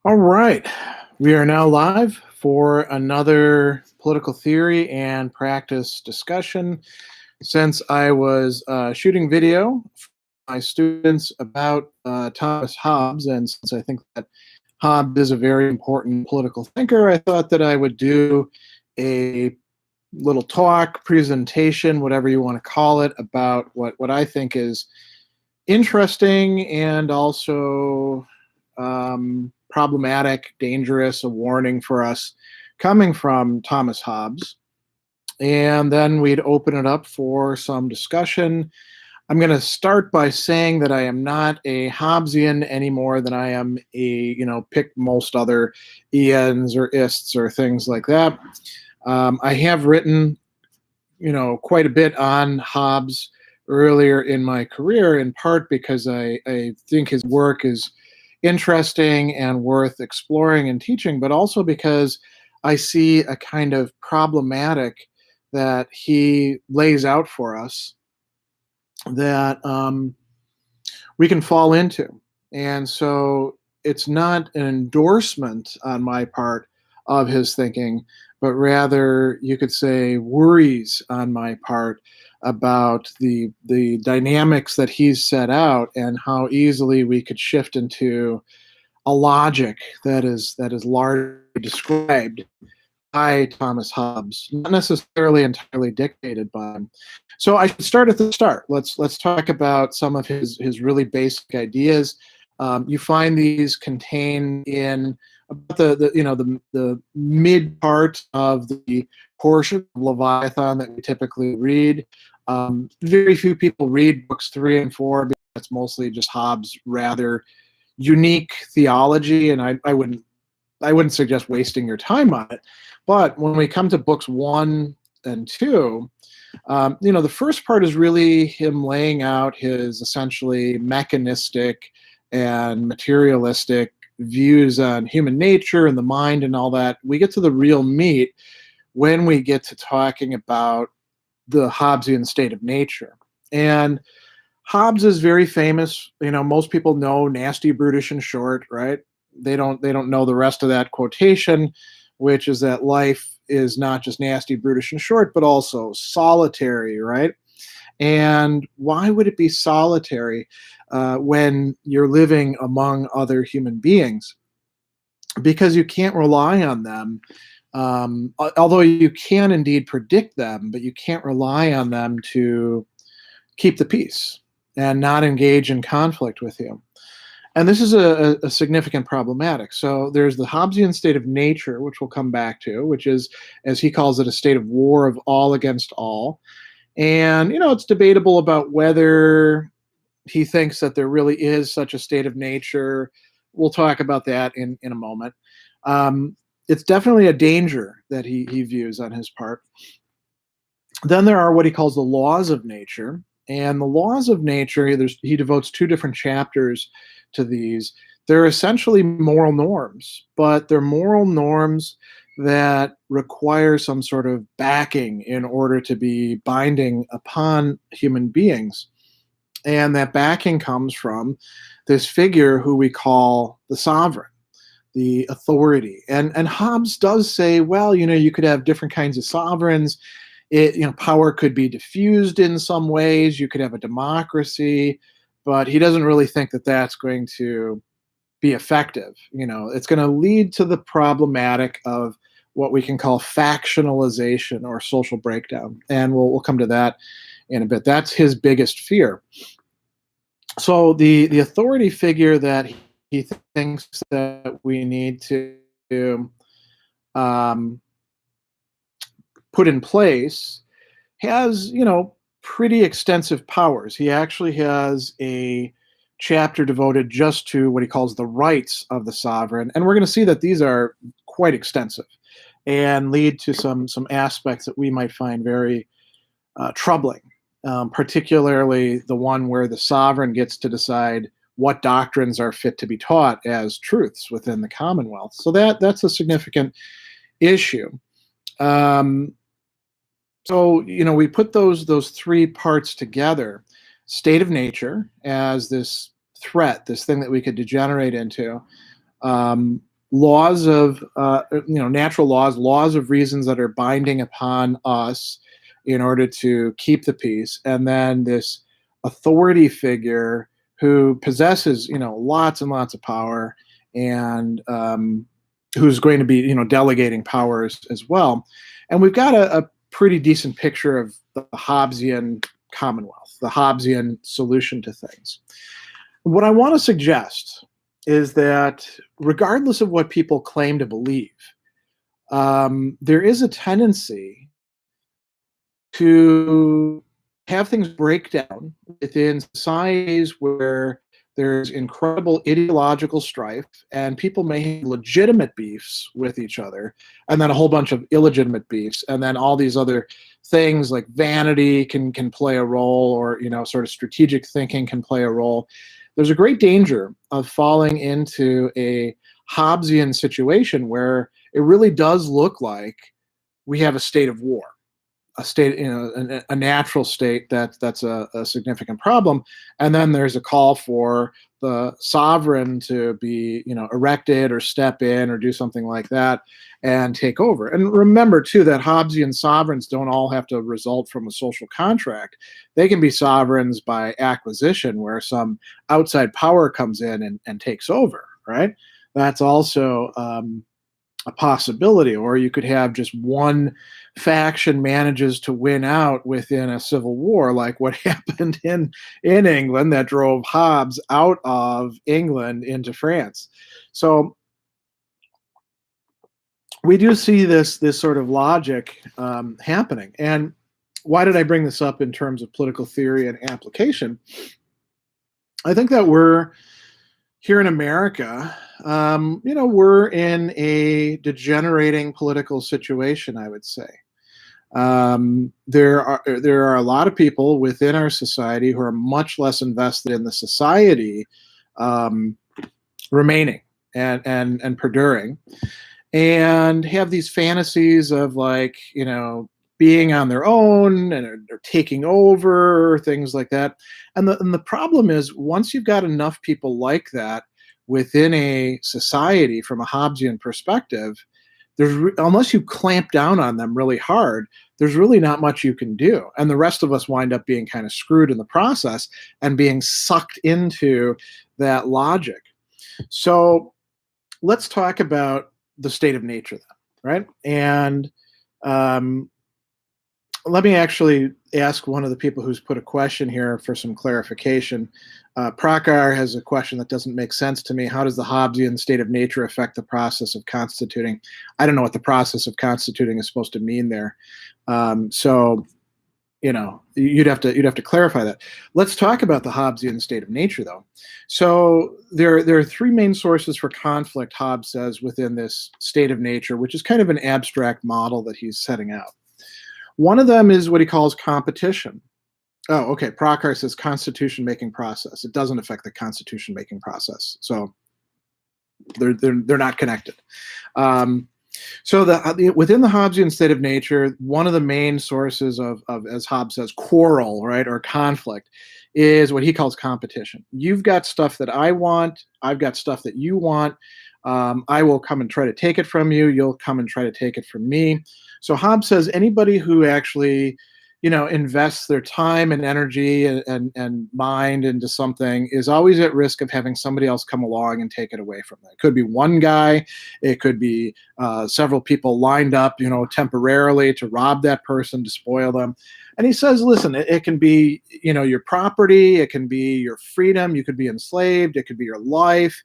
All right. We are now live for another political theory and practice discussion. Since I was shooting video for my students about Thomas Hobbes, and since I think that Hobbes is a very important political thinker, I thought that I would do a little talk, presentation, whatever you want to call it, about what I think is interesting and also problematic, dangerous, a warning for us coming from Thomas Hobbes. And then we'd open it up for some discussion. I'm going to start by saying that I am not a Hobbesian any more than I am pick most other Ians or Ists or things like that. I have written, quite a bit on Hobbes earlier in my career, in part because I think his work is interesting and worth exploring and teaching, but also because I see a kind of problematic that he lays out for us that we can fall into. And so it's not an endorsement on my part of his thinking, but rather you could say worries on my part about the dynamics that he's set out and how easily we could shift into a logic that is largely described by Thomas Hobbes, not necessarily entirely dictated by him. So I should start at the start. Let's talk about some of his really basic ideas. You find these contained in about the mid part of the portion of Leviathan that we typically read. Very few people read books 3 and 4 because it's mostly just Hobbes' rather unique theology, and I wouldn't suggest wasting your time on it. But when we come to books 1 and 2, the first part is really him laying out his essentially mechanistic and materialistic views on human nature and the mind and all that. We get to the real meat when we get to talking about the Hobbesian state of nature. And Hobbes is very famous. Most people know nasty, brutish, and short, right? They don't know the rest of that quotation, which is that life is not just nasty, brutish, and short, but also solitary, right? And why would it be solitary when you're living among other human beings? Because you can't rely on them. Although you can indeed predict them, but you can't rely on them to keep the peace and not engage in conflict with you. And this is a significant problematic. So there's the Hobbesian state of nature, which we'll come back to, which is, as he calls it, a state of war of all against all. And, it's debatable about whether he thinks that there really is such a state of nature. We'll talk about that in a moment. It's definitely a danger that he views on his part. Then there are what he calls the laws of nature. And the laws of nature, he devotes 2 different chapters to these. They're essentially moral norms, but they're moral norms that require some sort of backing in order to be binding upon human beings. And that backing comes from this figure who we call the sovereign, the authority. And Hobbes does say, well, you could have different kinds of sovereigns. Power could be diffused in some ways. You could have a democracy, but he doesn't really think that that's going to be effective. It's going to lead to the problematic of what we can call factionalization or social breakdown, and we'll come to that in a bit. That's his biggest fear. So the authority figure that he thinks that we need to put in place has, pretty extensive powers. He actually has a chapter devoted just to what he calls the rights of the sovereign. And we're going to see that these are quite extensive and lead to some aspects that we might find very troubling, particularly the one where the sovereign gets to decide what doctrines are fit to be taught as truths within the Commonwealth. So that's a significant issue. So, we put those 3 parts together: state of nature as this threat, this thing that we could degenerate into, laws of natural laws, laws of reasons that are binding upon us in order to keep the peace, and then this authority figure who possesses lots and lots of power, and who's going to be delegating powers as well. And we've got a pretty decent picture of the Hobbesian commonwealth, the Hobbesian solution to things. What I want to suggest is that regardless of what people claim to believe, there is a tendency to have things break down within societies where there's incredible ideological strife, and people may have legitimate beefs with each other, and then a whole bunch of illegitimate beefs, and then all these other things like vanity can play a role, or sort of strategic thinking can play a role. There's a great danger of falling into a Hobbesian situation where it really does look like we have a state of war, a state, a natural state that's a significant problem, and then there's a call for the sovereign to be, erected or step in or do something like that and take over. And remember too that Hobbesian sovereigns don't all have to result from a social contract. They can be sovereigns by acquisition, where some outside power comes in and takes over. Right? That's also a possibility. Or you could have just one faction manages to win out within a civil war, like what happened in England that drove Hobbes out of England into France. So we do see this sort of logic happening. And why did I bring this up in terms of political theory and application? I think that we're here in America, we're in a degenerating political situation, I would say. There are a lot of people within our society who are much less invested in the society remaining and perduring, and have these fantasies of being on their own and or taking over, things like that. And the problem is, once you've got enough people like that within a society from a Hobbesian perspective, unless you clamp down on them really hard, there's really not much you can do. And the rest of us wind up being kind of screwed in the process and being sucked into that logic. So let's talk about the state of nature then, right? And let me actually ask one of the people who's put a question here for some clarification. Prakar has a question that doesn't make sense to me. How does the Hobbesian state of nature affect the process of constituting? I don't know what the process of constituting is supposed to mean there. So you'd have to clarify that. Let's talk about the Hobbesian state of nature, though. So there are three main sources for conflict, Hobbes says, within this state of nature, which is kind of an abstract model that he's setting out. One of them is what he calls competition. Oh, okay. Prakar says constitution-making process. It doesn't affect the constitution-making process. So they're not connected. So within the Hobbesian state of nature, one of the main sources of, as Hobbes says, quarrel, right, or conflict, is what he calls competition. You've got stuff that I want. I've got stuff that you want. I will come and try to take it from you. You'll come and try to take it from me. So Hobbes says anybody who actually, invests their time and energy and mind into something is always at risk of having somebody else come along and take it away from them. It could be one guy. It could be several people lined up, temporarily to rob that person, to spoil them. And he says, listen, it can be, your property. It can be your freedom. You could be enslaved. It could be your life.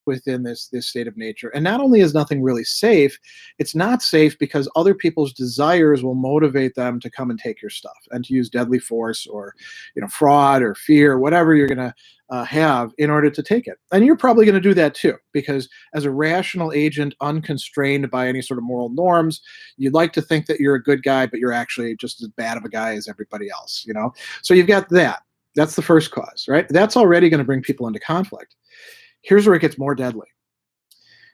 Within this state of nature. And not only is nothing really safe, it's not safe because other people's desires will motivate them to come and take your stuff and to use deadly force or fraud or fear, whatever you're going to have in order to take it. And you're probably going to do that too, because as a rational agent, unconstrained by any sort of moral norms, you'd like to think that you're a good guy, but you're actually just as bad of a guy as everybody else. So you've got that. That's the first cause, right? That's already going to bring people into conflict. Here's where it gets more deadly.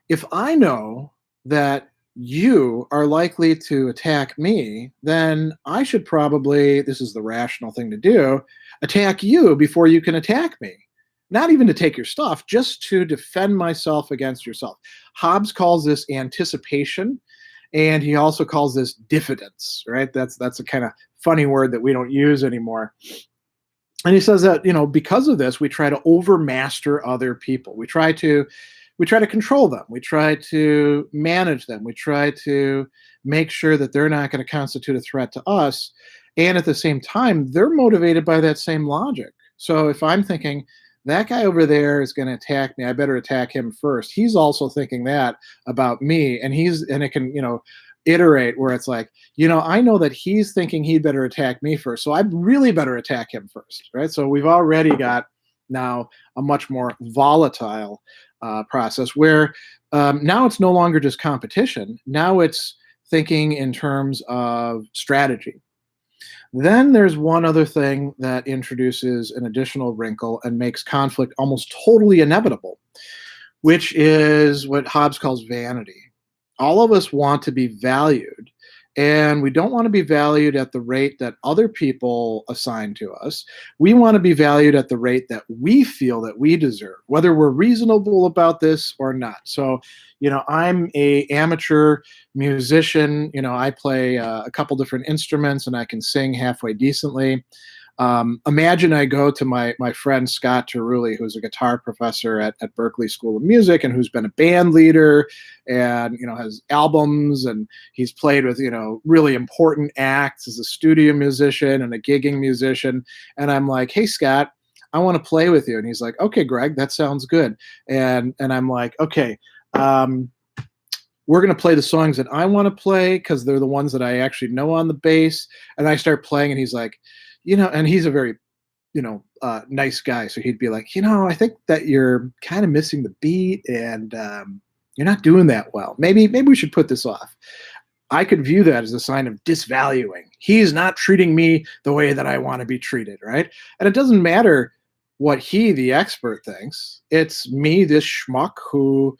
If I know that you are likely to attack me, then I should probably, this is the rational thing to do, attack you before you can attack me. not even to take your stuff, just to defend myself against yourself. Hobbes calls this anticipation, and he also calls this diffidence, right? That's a kind of funny word that we don't use anymore. And he says that, because of this, we try to overmaster other people. We try to control them. We try to manage them. We try to make sure that they're not going to constitute a threat to us. And at the same time, they're motivated by that same logic. So if I'm thinking, that guy over there is going to attack me, I better attack him first, he's also thinking that about me. And it can, iterate where it's like, I know that he's thinking he'd better attack me first, so I really better attack him first, right? So we've already got now a much more volatile process where now it's no longer just competition. Now it's thinking in terms of strategy. Then there's one other thing that introduces an additional wrinkle and makes conflict almost totally inevitable, which is what Hobbes calls vanity. All of us want to be valued, and we don't want to be valued at the rate that other people assign to us. We want to be valued at the rate that we feel that we deserve, whether we're reasonable about this or not. So, I'm a amateur musician. I play a couple different instruments, and I can sing halfway decently. Imagine I go to my friend Scott Terulli, who's a guitar professor at Berklee School of Music and who's been a band leader and has albums, and he's played with really important acts as a studio musician and a gigging musician. And I'm like, hey Scott, I want to play with you. And he's like, okay, Greg, that sounds good. And I'm like, okay, we're going to play the songs that I want to play because they're the ones that I actually know on the bass. And I start playing, and he's like, and he's a very, nice guy. So he'd be like, I think that you're kind of missing the beat, and you're not doing that well. Maybe we should put this off. I could view that as a sign of disvaluing. He's not treating me the way that I want to be treated, right? And it doesn't matter what he, the expert, thinks. It's me, this schmuck who,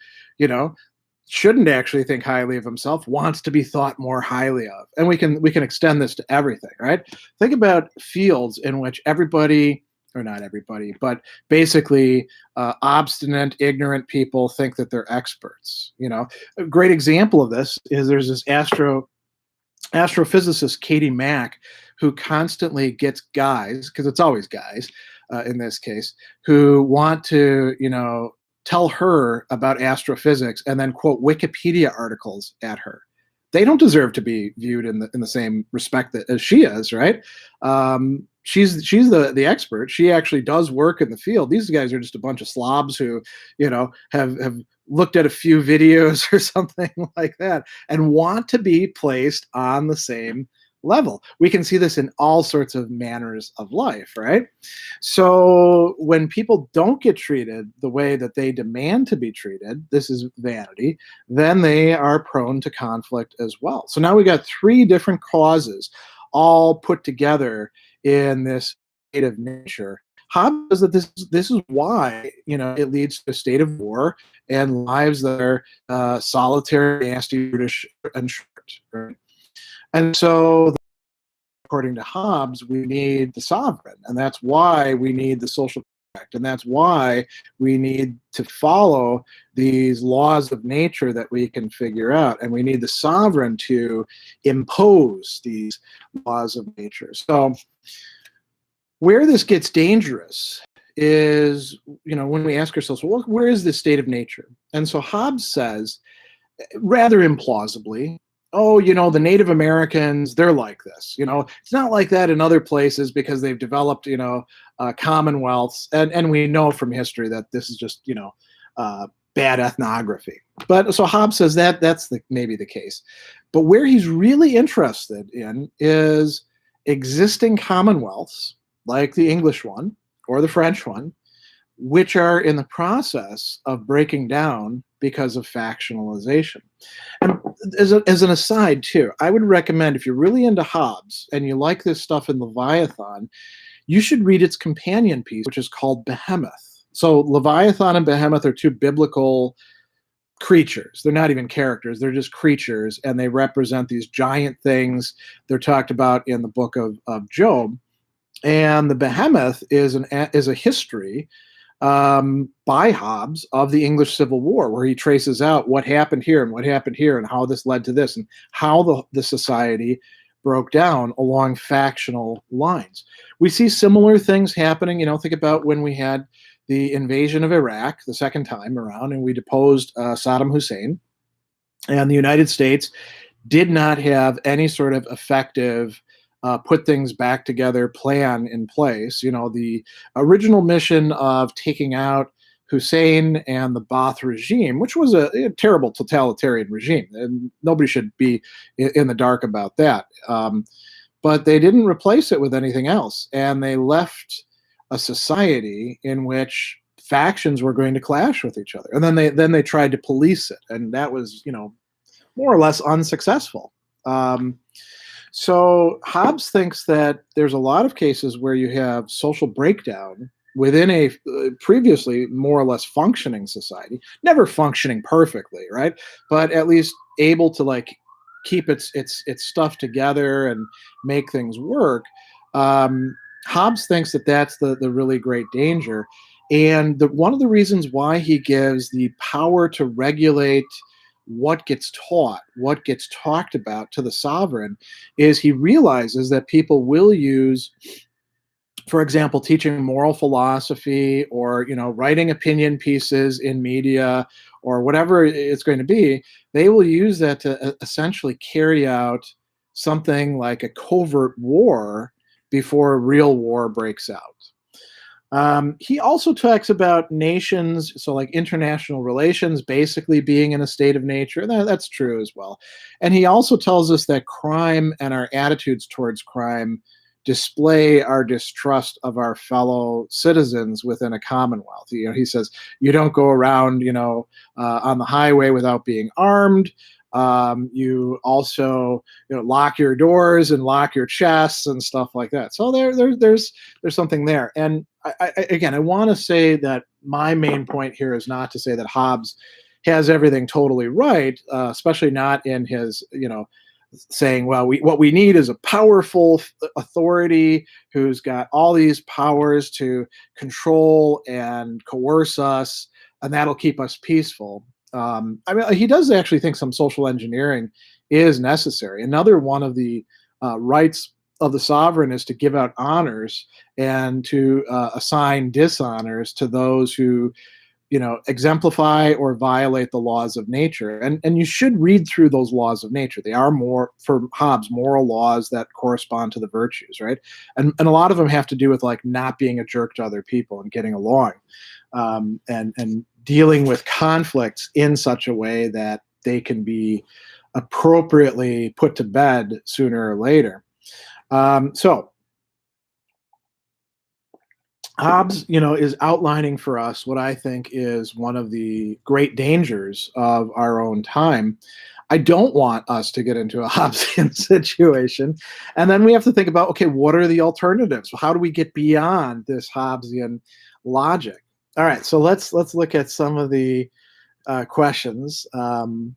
shouldn't actually think highly of himself, wants to be thought more highly of. And we can extend this to everything, right? Think about fields in which everybody, or not everybody, but basically obstinate, ignorant people think that they're experts. A great example of this is there's this astrophysicist, Katie Mack, who constantly gets guys, because it's always guys in this case, who want to, tell her about astrophysics and then quote Wikipedia articles at her. They don't deserve to be viewed in the same respect as she is, right? She's the expert. She actually does work in the field. These guys are just a bunch of slobs who, have looked at a few videos or something like that and want to be placed on the same level. We can see this in all sorts of manners of life, right? So when people don't get treated the way that they demand to be treated, this is vanity, then they are prone to conflict as well. So now we got three different causes all put together in this state of nature. Hobbes says that this is why it leads to a state of war and lives that are solitary, nasty, brutish, and short, right? And so, according to Hobbes, we need the sovereign, and that's why we need the social contract, and that's why we need to follow these laws of nature that we can figure out, and we need the sovereign to impose these laws of nature. So, where this gets dangerous is, when we ask ourselves, well, where is this state of nature? And so Hobbes says, rather implausibly, oh, the Native Americans, they're like this. It's not like that in other places because they've developed, commonwealths. And we know from history that this is just, bad ethnography. But so Hobbes says that's maybe the case. But where he's really interested in is existing commonwealths, like the English one or the French one, which are in the process of breaking down because of factionalization. And as an aside, too, I would recommend, if you're really into Hobbes and you like this stuff in Leviathan, you should read its companion piece, which is called Behemoth. So Leviathan and Behemoth are two biblical creatures. They're not even characters. They're just creatures, and they represent these giant things. They're talked about in the book of Job. And the Behemoth is a history by Hobbes of the English Civil War, where he traces out what happened here and what happened here and how this led to this and how the society broke down along factional lines. We see similar things happening. Think about when we had the invasion of Iraq the second time around and we deposed Saddam Hussein, and the United States did not have any sort of effective put things back together plan in place. The original mission of taking out Hussein and the Ba'ath regime, which was a terrible totalitarian regime, and nobody should be in the dark about that. But they didn't replace it with anything else, and they left a society in which factions were going to clash with each other, and then they tried to police it, and that was more or less unsuccessful. So Hobbes thinks that there's a lot of cases where you have social breakdown within a previously more or less functioning society, never functioning perfectly, right? But at least able to keep its stuff together and make things work. Hobbes thinks that that's the really great danger. And one of the reasons why he gives the power to regulate what gets taught, what gets talked about to the sovereign, is he realizes that people will use, for example, teaching moral philosophy or writing opinion pieces in media or whatever it's going to be. They will use that to essentially carry out something like a covert war before a real war breaks out. He also talks about nations, so like international relations basically being in a state of nature. That's true as well. And he also tells us that crime and our attitudes towards crime display our distrust of our fellow citizens within a commonwealth. He says, you don't go around, on the highway without being armed. You also lock your doors and lock your chests and stuff like that. So there's something there. And I want to say that my main point here is not to say that Hobbes has everything totally right, especially not in his saying, well, what we need is a powerful authority who's got all these powers to control and coerce us, and that'll keep us peaceful. He does actually think some social engineering is necessary. Another one of the rights of the sovereign is to give out honors and to assign dishonors to those who exemplify or violate the laws of nature. And you should read through those laws of nature. They are more, for Hobbes, moral laws that correspond to the virtues, right? And a lot of them have to do with not being a jerk to other people and getting along, and dealing with conflicts in such a way that they can be appropriately put to bed sooner or later. So Hobbes, is outlining for us what I think is one of the great dangers of our own time. I don't want us to get into a Hobbesian situation. And then we have to think about, okay, what are the alternatives? How do we get beyond this Hobbesian logic? All right, so let's look at some of the questions. No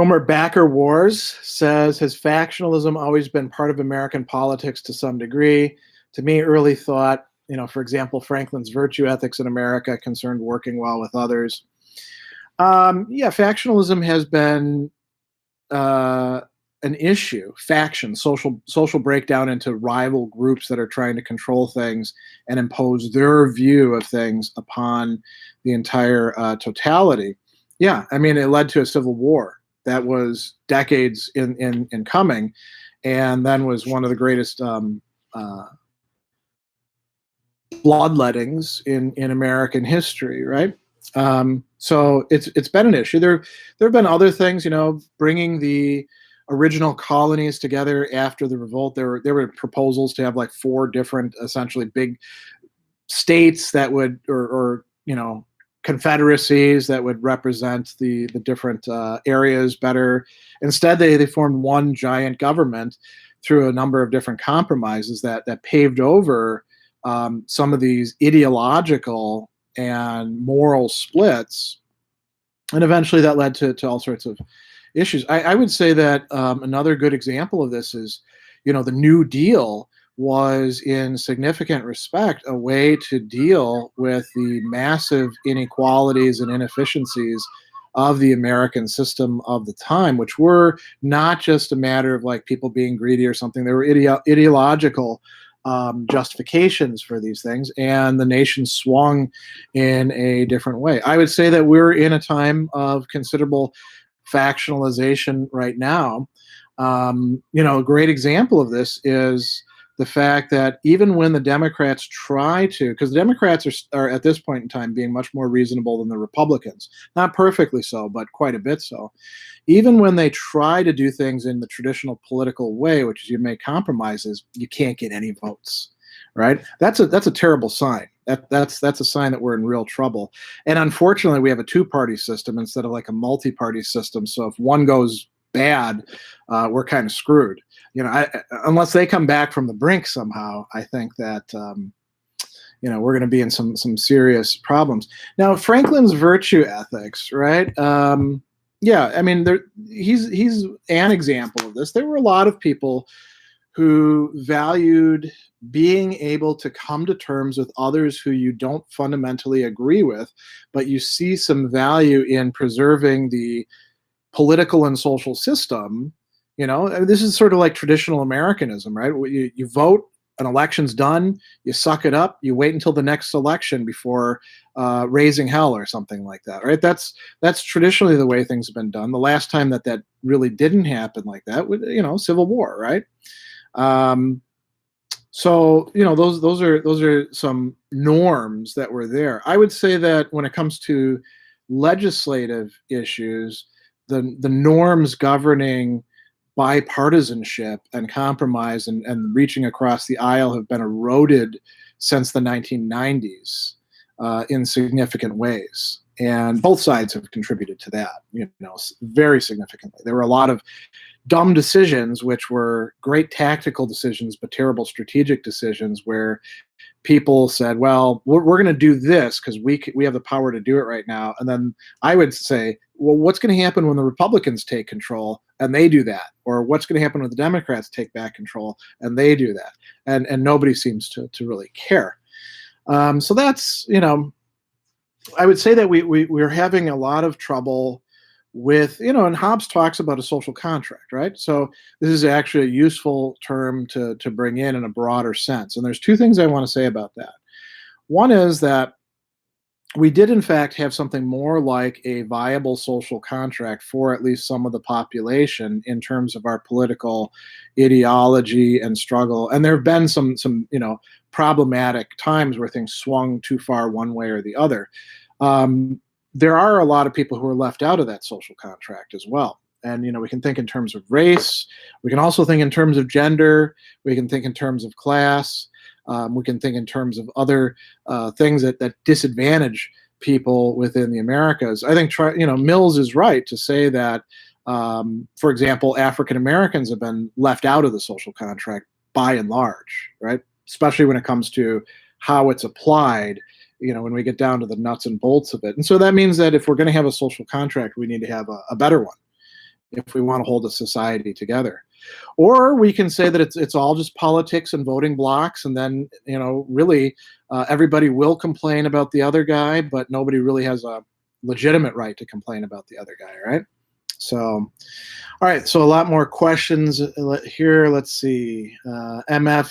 More Backer Wars says, has factionalism always been part of American politics to some degree? To me, early thought, for example, Franklin's virtue ethics in America concerned working well with others. Factionalism has been an issue. Faction, social breakdown into rival groups that are trying to control things and impose their view of things upon the entire totality. Yeah, it led to a civil war that was decades in coming, and then was one of the greatest bloodlettings in American history, right? So it's been an issue. There have been other things, bringing the original colonies together after the revolt. There were proposals to have 4 different, essentially big states that would, or confederacies that would represent the different areas better. Instead, they formed one giant government through a number of different compromises that paved over some of these ideological and moral splits, and eventually that led to all sorts of issues. I would say that another good example of this is, the New Deal was in significant respect a way to deal with the massive inequalities and inefficiencies of the American system of the time, which were not just a matter of like people being greedy or something. There were ideological justifications for these things, and the nation swung in a different way. I would say that we're in a time of considerable factionalization right now. A great example of this is the fact that even when the Democrats try to, because the Democrats are at this point in time being much more reasonable than the Republicans, not perfectly so, but quite a bit so. Even when they try to do things in the traditional political way, which is you make compromises, you can't get any votes, right? That's a terrible sign. That's a sign that we're in real trouble. And unfortunately, we have a two-party system instead of like a multi-party system. So if one goes bad, we're kind of screwed. Unless they come back from the brink somehow, I think that we're going to be in some serious problems. Now, Franklin's virtue ethics, right? He's an example of this. There were a lot of people who valued being able to come to terms with others who you don't fundamentally agree with, but you see some value in preserving the political and social system. This is sort of like traditional Americanism, right? You vote, an election's done, you suck it up, you wait until the next election before raising hell or something like that, right? That's traditionally the way things have been done. The last time that really didn't happen like that was, Civil War, right? Those are some norms that were there. I would say that when it comes to legislative issues, the norms governing bipartisanship and compromise and reaching across the aisle have been eroded since the 1990s in significant ways. And both sides have contributed to that, very significantly. There were a lot of dumb decisions, which were great tactical decisions, but terrible strategic decisions, where people said, well, we're going to do this because we have the power to do it right now. And then I would say, well, what's going to happen when the Republicans take control and they do that? Or what's going to happen when the Democrats take back control and they do that? And nobody seems to really care. So that's, I would say that we're having a lot of trouble with, and Hobbes talks about a social contract, right? So this is actually a useful term to bring in a broader sense. And there's two things I want to say about that. One is that we did, in fact, have something more like a viable social contract for at least some of the population in terms of our political ideology and struggle. And there have been some problematic times where things swung too far one way or the other. There are a lot of people who are left out of that social contract as well. And, we can think in terms of race. We can also think in terms of gender. We can think in terms of class. We can think in terms of other things that disadvantage people within the Americas. I think, Mills is right to say that, for example, African Americans have been left out of the social contract by and large, right? Especially when it comes to how it's applied, when we get down to the nuts and bolts of it. And so that means that if we're going to have a social contract, we need to have a better one if we want to hold a society together. Or we can say that it's all just politics and voting blocks, and then, really everybody will complain about the other guy, but nobody really has a legitimate right to complain about the other guy, right? So, all right, so a lot more questions here. Let's see. MF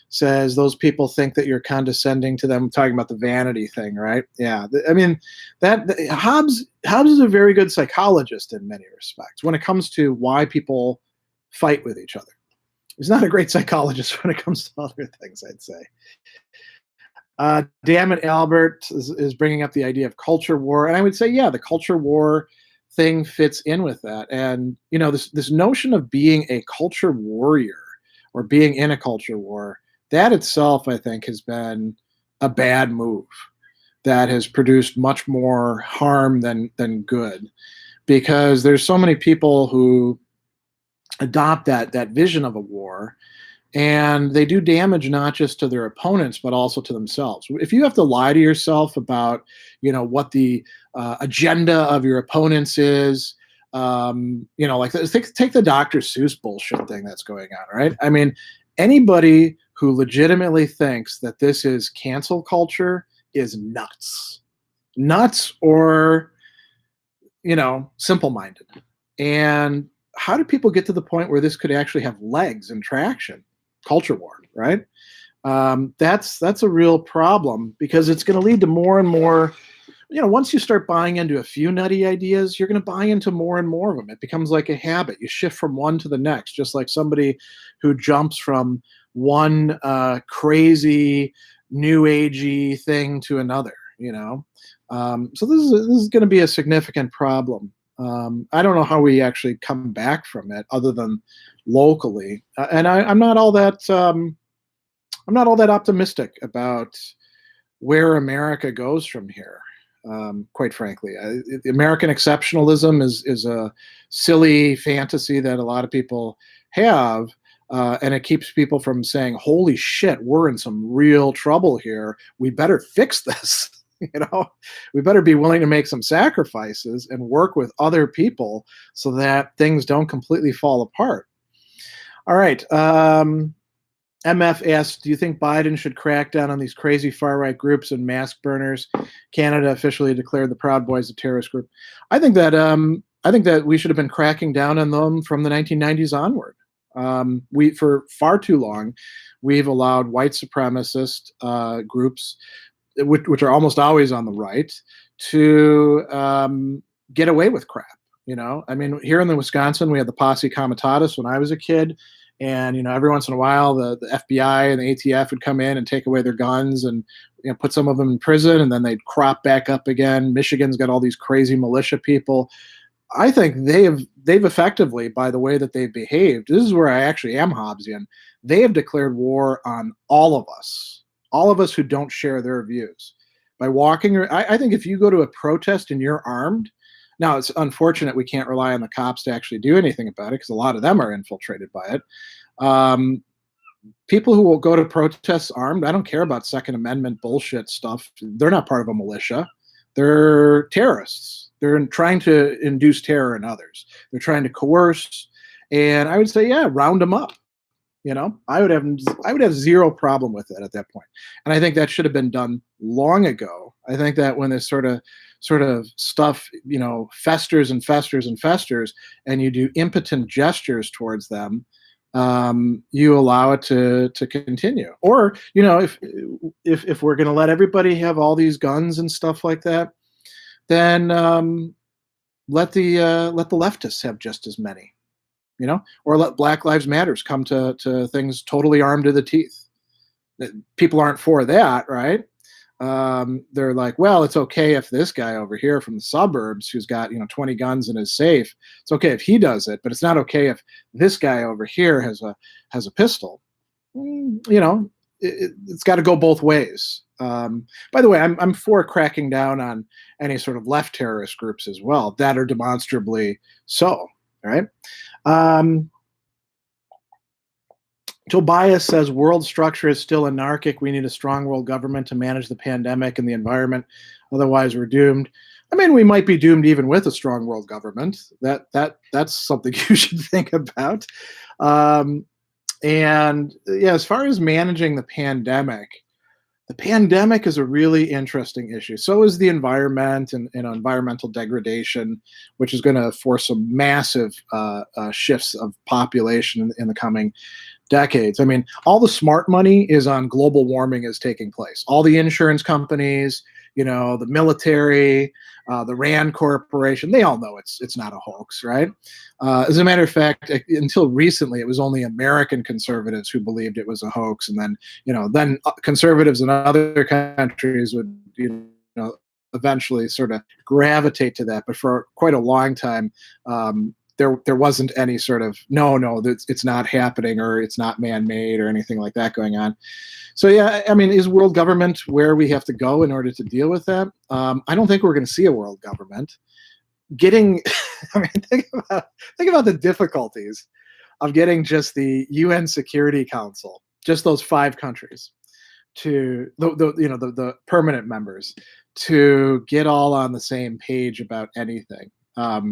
says those people think that you're condescending to them, talking about the vanity thing, right? Yeah, I mean, Hobbes is a very good psychologist in many respects when it comes to why people fight with each other. He's not a great psychologist when it comes to other things, I'd say. Damn it, Albert is bringing up the idea of culture war, and I would say, yeah, the culture war thing fits in with that. And this notion of being a culture warrior or being in a culture war, that itself, I think, has been a bad move that has produced much more harm than good, because there's so many people who adopt that vision of a war, and they do damage not just to their opponents but also to themselves. If you have to lie to yourself about what the agenda of your opponents is, like take the Dr. Seuss bullshit thing that's going on, right? I mean, Anybody who legitimately thinks that this is cancel culture is nuts. Nuts or, simple-minded. And how do people get to the point where this could actually have legs and traction? Culture war, right? That's a real problem, because it's going to lead to more and more. Once you start buying into a few nutty ideas, you're going to buy into more and more of them. It becomes like a habit. You shift from one to the next, just like somebody who jumps from one crazy new agey thing to another. So this is going to be a significant problem. I don't know how we actually come back from it, other than locally. And I'm not all that optimistic about where America goes from here. Quite frankly, American exceptionalism is a silly fantasy that a lot of people have, and it keeps people from saying, "Holy shit, we're in some real trouble here. We better fix this." We better be willing to make some sacrifices and work with other people so that things don't completely fall apart. All right. MF asks, do you think Biden should crack down on these crazy far-right groups and mask burners? Canada officially declared the Proud Boys a terrorist group. I think that we should have been cracking down on them from the 1990s onward. For far too long, we've allowed white supremacist groups, which are almost always on the right, to get away with crap. Here in Wisconsin, we had the Posse Comitatus when I was a kid. And, every once in a while, the FBI and the ATF would come in and take away their guns and put some of them in prison, and then they'd crop back up again. Michigan's got all these crazy militia people. I think they've effectively, by the way that they've behaved, this is where I actually am Hobbesian, they have declared war on all of us who don't share their views. By walking, I think if you go to a protest and you're armed, now, it's unfortunate we can't rely on the cops to actually do anything about it, because a lot of them are infiltrated by it. People who will go to protests armed, I don't care about Second Amendment bullshit stuff. They're not part of a militia. They're terrorists. They're trying to induce terror in others. They're trying to coerce. And I would say, yeah, round them up. I would have zero problem with it at that point. And I think that should have been done long ago. I think that when this sort of stuff, festers and festers and festers, and you do impotent gestures towards them, you allow it to continue. Or, if we're going to let everybody have all these guns and stuff like that, then let the leftists have just as many. Or let Black Lives Matters come to things totally armed to the teeth. People aren't for that, right? They're like, well, it's okay if this guy over here from the suburbs who's got 20 guns in his safe, it's okay if he does it, but it's not okay if this guy over here has a pistol. It's got to go both ways. By the way, I'm for cracking down on any sort of left terrorist groups as well that are demonstrably so. Right? Tobias says world structure is still anarchic. We need a strong world government to manage the pandemic and the environment. Otherwise, we're doomed. We might be doomed even with a strong world government. That's something you should think about. And yeah, as far as managing the pandemic is a really interesting issue. So is the environment and environmental degradation, which is going to force some massive shifts of population in the coming decades. All the smart money is on global warming is taking place. All the insurance companies, the military, the Rand Corporation, they all know it's not a hoax, right? As a matter of fact, until recently, it was only American conservatives who believed it was a hoax, and then conservatives in other countries would eventually sort of gravitate to that. But for quite a long time, there wasn't any sort of no, it's not happening, or it's not man-made, or anything like that going on. So yeah, is world government where we have to go in order to deal with that? I don't think we're going to see a world government. Think about the difficulties of getting just the UN Security Council, just those 5 countries, to the permanent members, to get all on the same page about anything.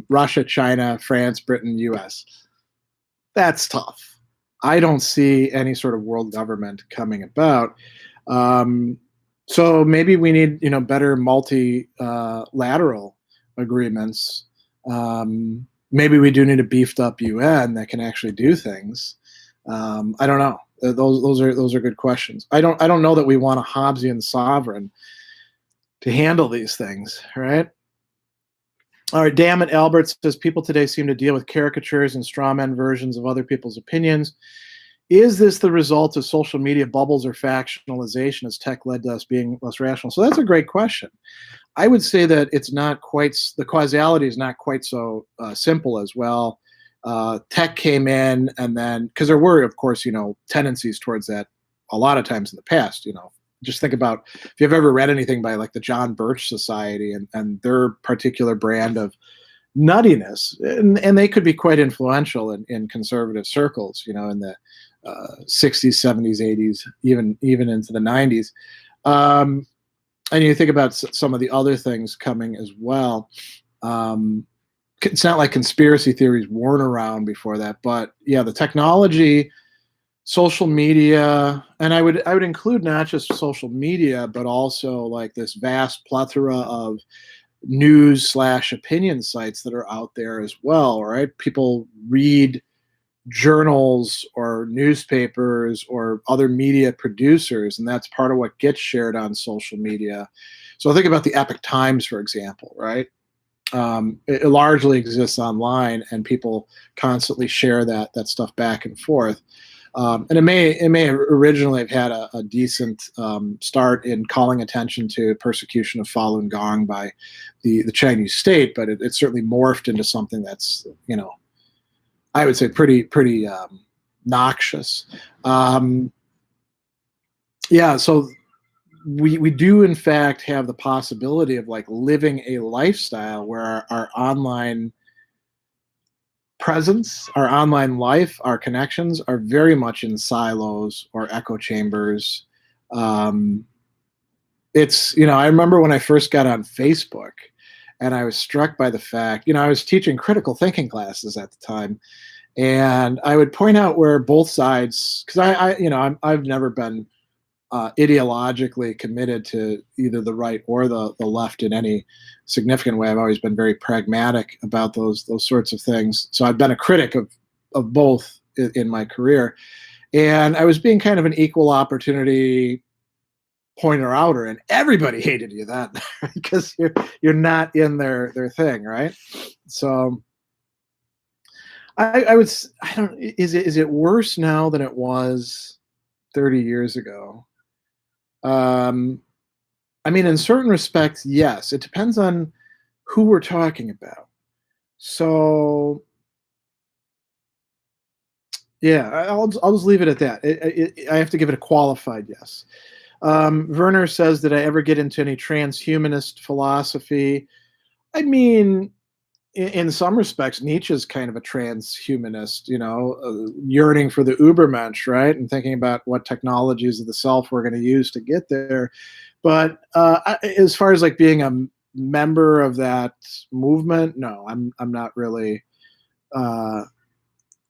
Russia, China, France, Britain, US. That's tough. I don't see any sort of world government coming about. So maybe we need, better multilateral agreements. Maybe we do need a beefed up UN that can actually do things. I don't know. Those are good questions. I don't know that we want a Hobbesian sovereign to handle these things, right? All right, Damn it, Albert says people today seem to deal with caricatures and straw man versions of other people's opinions. Is this the result of social media bubbles or factionalization as tech led to us being less rational? So that's a great question. I would say that it's not quite, the causality is not quite so simple as well. Tech came in, and then, because there were, of course, tendencies towards that a lot of times in the past. Just think about if you've ever read anything by like the John Birch Society and their particular brand of nuttiness, and they could be quite influential in conservative circles, in the 60s, 70s, 80s, even into the 90s. And you think about some of the other things coming as well. It's not like conspiracy theories weren't around before that, but yeah, the technology, social media, and I would include not just social media, but also like this vast plethora of news/opinion sites that are out there as well, right? People read journals or newspapers or other media producers, and that's part of what gets shared on social media. So think about the Epoch Times, for example, right? It largely exists online, and people constantly share that stuff back and forth. And it may originally have had a decent start in calling attention to persecution of Falun Gong by the Chinese state, but it certainly morphed into something that's, I would say pretty noxious. Yeah, so we do in fact have the possibility of like living a lifestyle where our online presence, our online life, our connections are very much in silos or echo chambers. It's, I remember when I first got on Facebook, and I was struck by the fact, I was teaching critical thinking classes at the time, and I would point out where both sides, because I've never been ideologically committed to either the right or the left in any significant way. I've always been very pragmatic about those sorts of things. So I've been a critic of both in my career, and I was being kind of an equal opportunity pointer outer, and everybody hated you then because you're not in their thing, right? So I don't, is it worse now than it was 30 years ago? I mean, in certain respects, yes. It depends on who we're talking about. So, yeah, I'll just leave it at that. I have to give it a qualified yes. Werner says, did I ever get into any transhumanist philosophy? I mean, in some respects, Nietzsche's kind of a transhumanist, yearning for the Ubermensch, right? And thinking about what technologies of the self we're going to use to get there. But as far as like being a member of that movement, no, I'm not really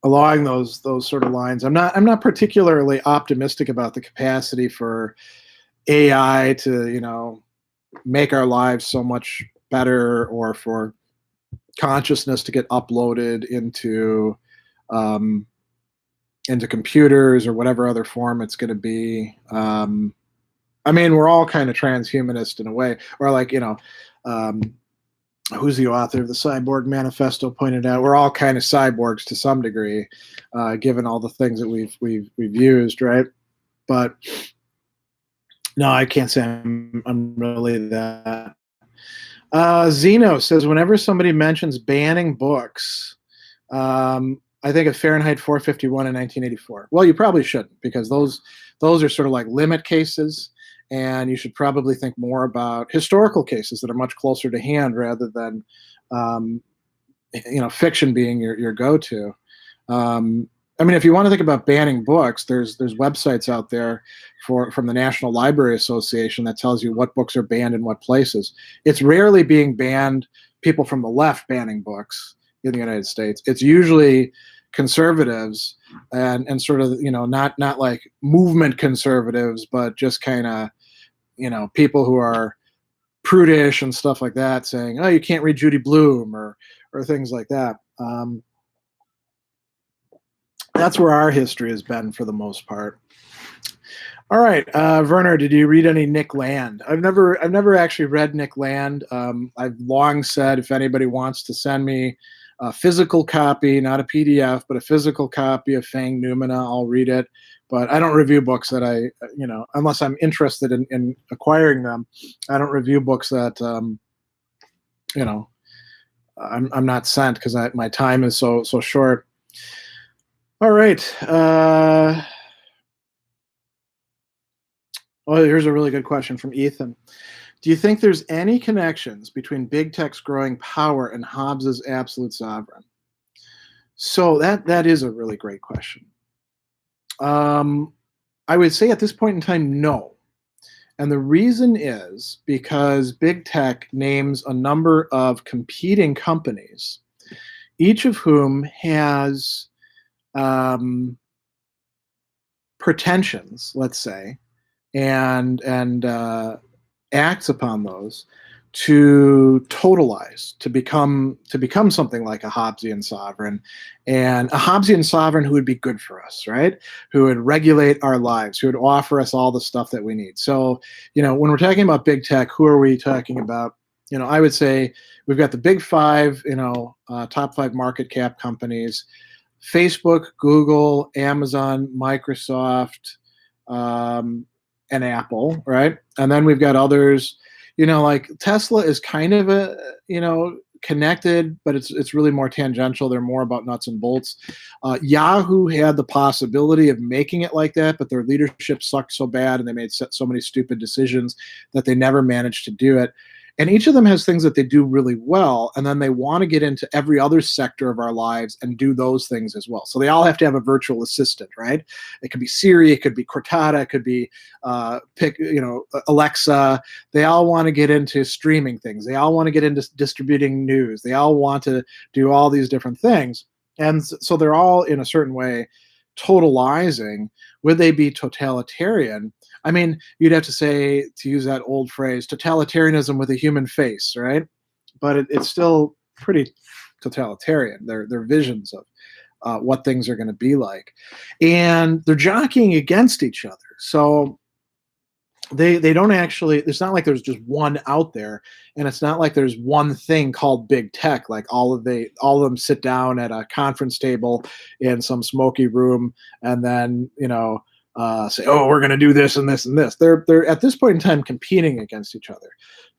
along those sort of lines. I'm not particularly optimistic about the capacity for AI to make our lives so much better, or for consciousness to get uploaded into computers or whatever other form it's going to be. I mean, we're all kind of transhumanist in a way, or like, who's the author of the Cyborg Manifesto pointed out, we're all kind of cyborgs to some degree, given all the things that we've used, right? But no, I can't say I'm really that. Zeno says, whenever somebody mentions banning books, I think of Fahrenheit 451 in 1984. Well, you probably shouldn't, because those are sort of like limit cases, and you should probably think more about historical cases that are much closer to hand, rather than fiction being your go-to. I mean, if you want to think about banning books, there's websites out there from the National Library Association that tells you what books are banned in what places. It's rarely being banned, people from the left banning books in the United States. It's usually conservatives and sort of, not like movement conservatives, but just kind of, people who are prudish and stuff like that, saying, oh, you can't read Judy Blume or things like that. That's where our history has been for the most part. All right, Werner, did you read any Nick Land? I've never actually read Nick Land. I've long said if anybody wants to send me a physical copy, not a PDF, but a physical copy of Fang Noumena, I'll read it. But I don't review books that unless I'm interested in acquiring them. I don't review books that I'm not sent because my time is so short. All right. Here's a really good question from Ethan. Do you think there's any connections between big tech's growing power and Hobbes's absolute sovereign? So that is a really great question. I would say at this point in time, no. And the reason is because big tech names a number of competing companies, each of whom has pretensions, let's say, and acts upon those to totalize, to become something like a Hobbesian sovereign, and a Hobbesian sovereign who would be good for us, right? Who would regulate our lives, who would offer us all the stuff that we need. So, when we're talking about big tech, who are we talking about? I would say we've got the big five, top 5 market cap companies: Facebook, Google, Amazon, Microsoft, and Apple, right? And then we've got others, like Tesla is kind of a, connected, but it's really more tangential. They're more about nuts and bolts. Yahoo had the possibility of making it like that, but their leadership sucked so bad and they made so many stupid decisions that they never managed to do it. And each of them has things that they do really well, and then they want to get into every other sector of our lives and do those things as well. So they all have to have a virtual assistant, right? It could be Siri, it could be Cortana, it could be Alexa. They all want to get into streaming things. They all want to get into distributing news. They all want to do all these different things. And so they're all, in a certain way, totalizing. Would they be totalitarian? I mean, you'd have to say, to use that old phrase, totalitarianism with a human face, right? But it's still pretty totalitarian. They're visions of what things are going to be like. And they're jockeying against each other. So they don't actually, it's not like there's just one out there, and it's not like there's one thing called big tech, like all of them sit down at a conference table in some smoky room and then say, oh, we're going to do this and this and this. They're at this point in time competing against each other.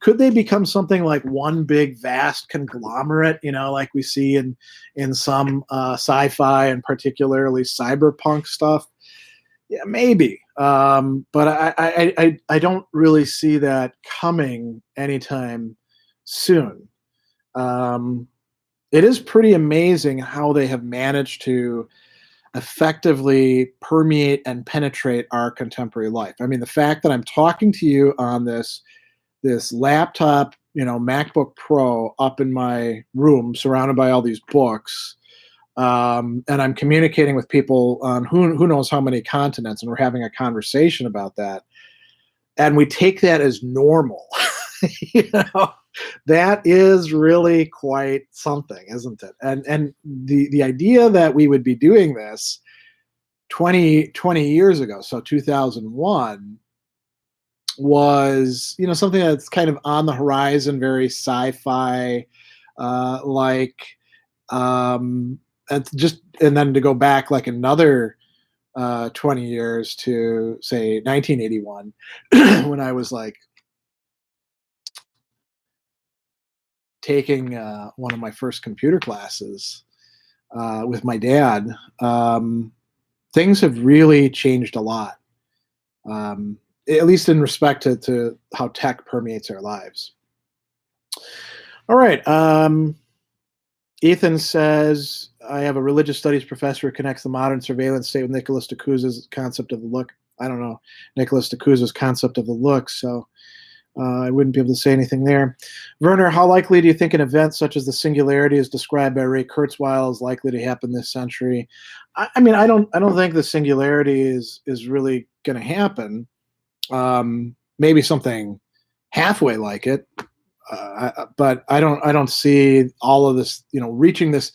Could they become something like one big vast conglomerate, like we see in some sci-fi and particularly cyberpunk stuff? Yeah, maybe. But I don't really see that coming anytime soon. It is pretty amazing how they have managed to effectively permeate and penetrate our contemporary life. I mean, the fact that I'm talking to you on this laptop, MacBook Pro up in my room, surrounded by all these books, and I'm communicating with people on who knows how many continents, and we're having a conversation about that, and we take that as normal. That is really quite something, isn't it? And the idea that we would be doing this 20 years ago, so 2001, was something that's kind of on the horizon, very sci-fi like, and then to go back like another 20 years to say 1981, when I was like taking one of my first computer classes with my dad. Things have really changed a lot, at least in respect to how tech permeates our lives. All right. Ethan says, I have a religious studies professor who connects the modern surveillance state with Nicholas de Cusa's concept of the look. I don't know Nicholas de Cusa's concept of the look, so I wouldn't be able to say anything there. Werner, how likely do you think an event such as the Singularity, as described by Ray Kurzweil, is likely to happen this century? I mean, I don't think the Singularity is really going to happen. Maybe something halfway like it, but I don't see all of this, reaching this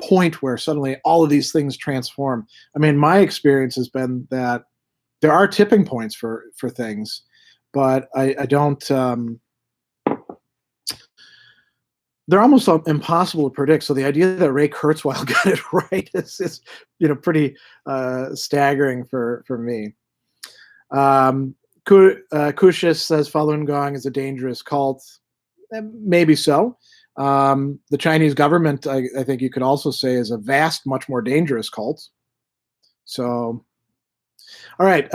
point where suddenly all of these things transform. I mean, my experience has been that there are tipping points for things, but I don't. They're almost impossible to predict. So the idea that Ray Kurzweil got it right is pretty staggering for me. Kushis says Falun Gong is a dangerous cult. Maybe so. The Chinese government, I think you could also say, is a vast, much more dangerous cult. So, all right,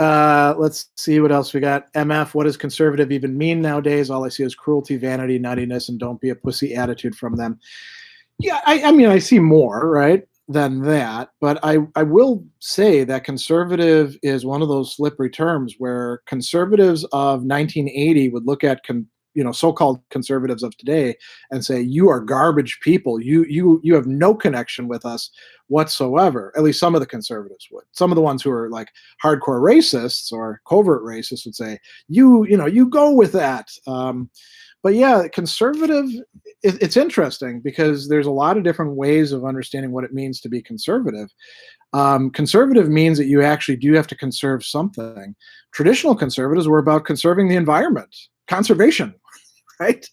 let's see what else we got. MF, what does conservative even mean nowadays? All I see is cruelty, vanity, nuttiness, and don't be a pussy attitude from them. Yeah, I mean, I see more, right, than that. But I will say that conservative is one of those slippery terms where conservatives of 1980 would look at so-called conservatives of today and say, you are garbage people. You have no connection with us whatsoever. At least some of the conservatives would. Some of the ones who are like hardcore racists or covert racists would say, you go with that. But yeah, conservative, it's interesting because there's a lot of different ways of understanding what it means to be conservative. Conservative means that you actually do have to conserve something. Traditional conservatives were about conserving the environment, conservation, right?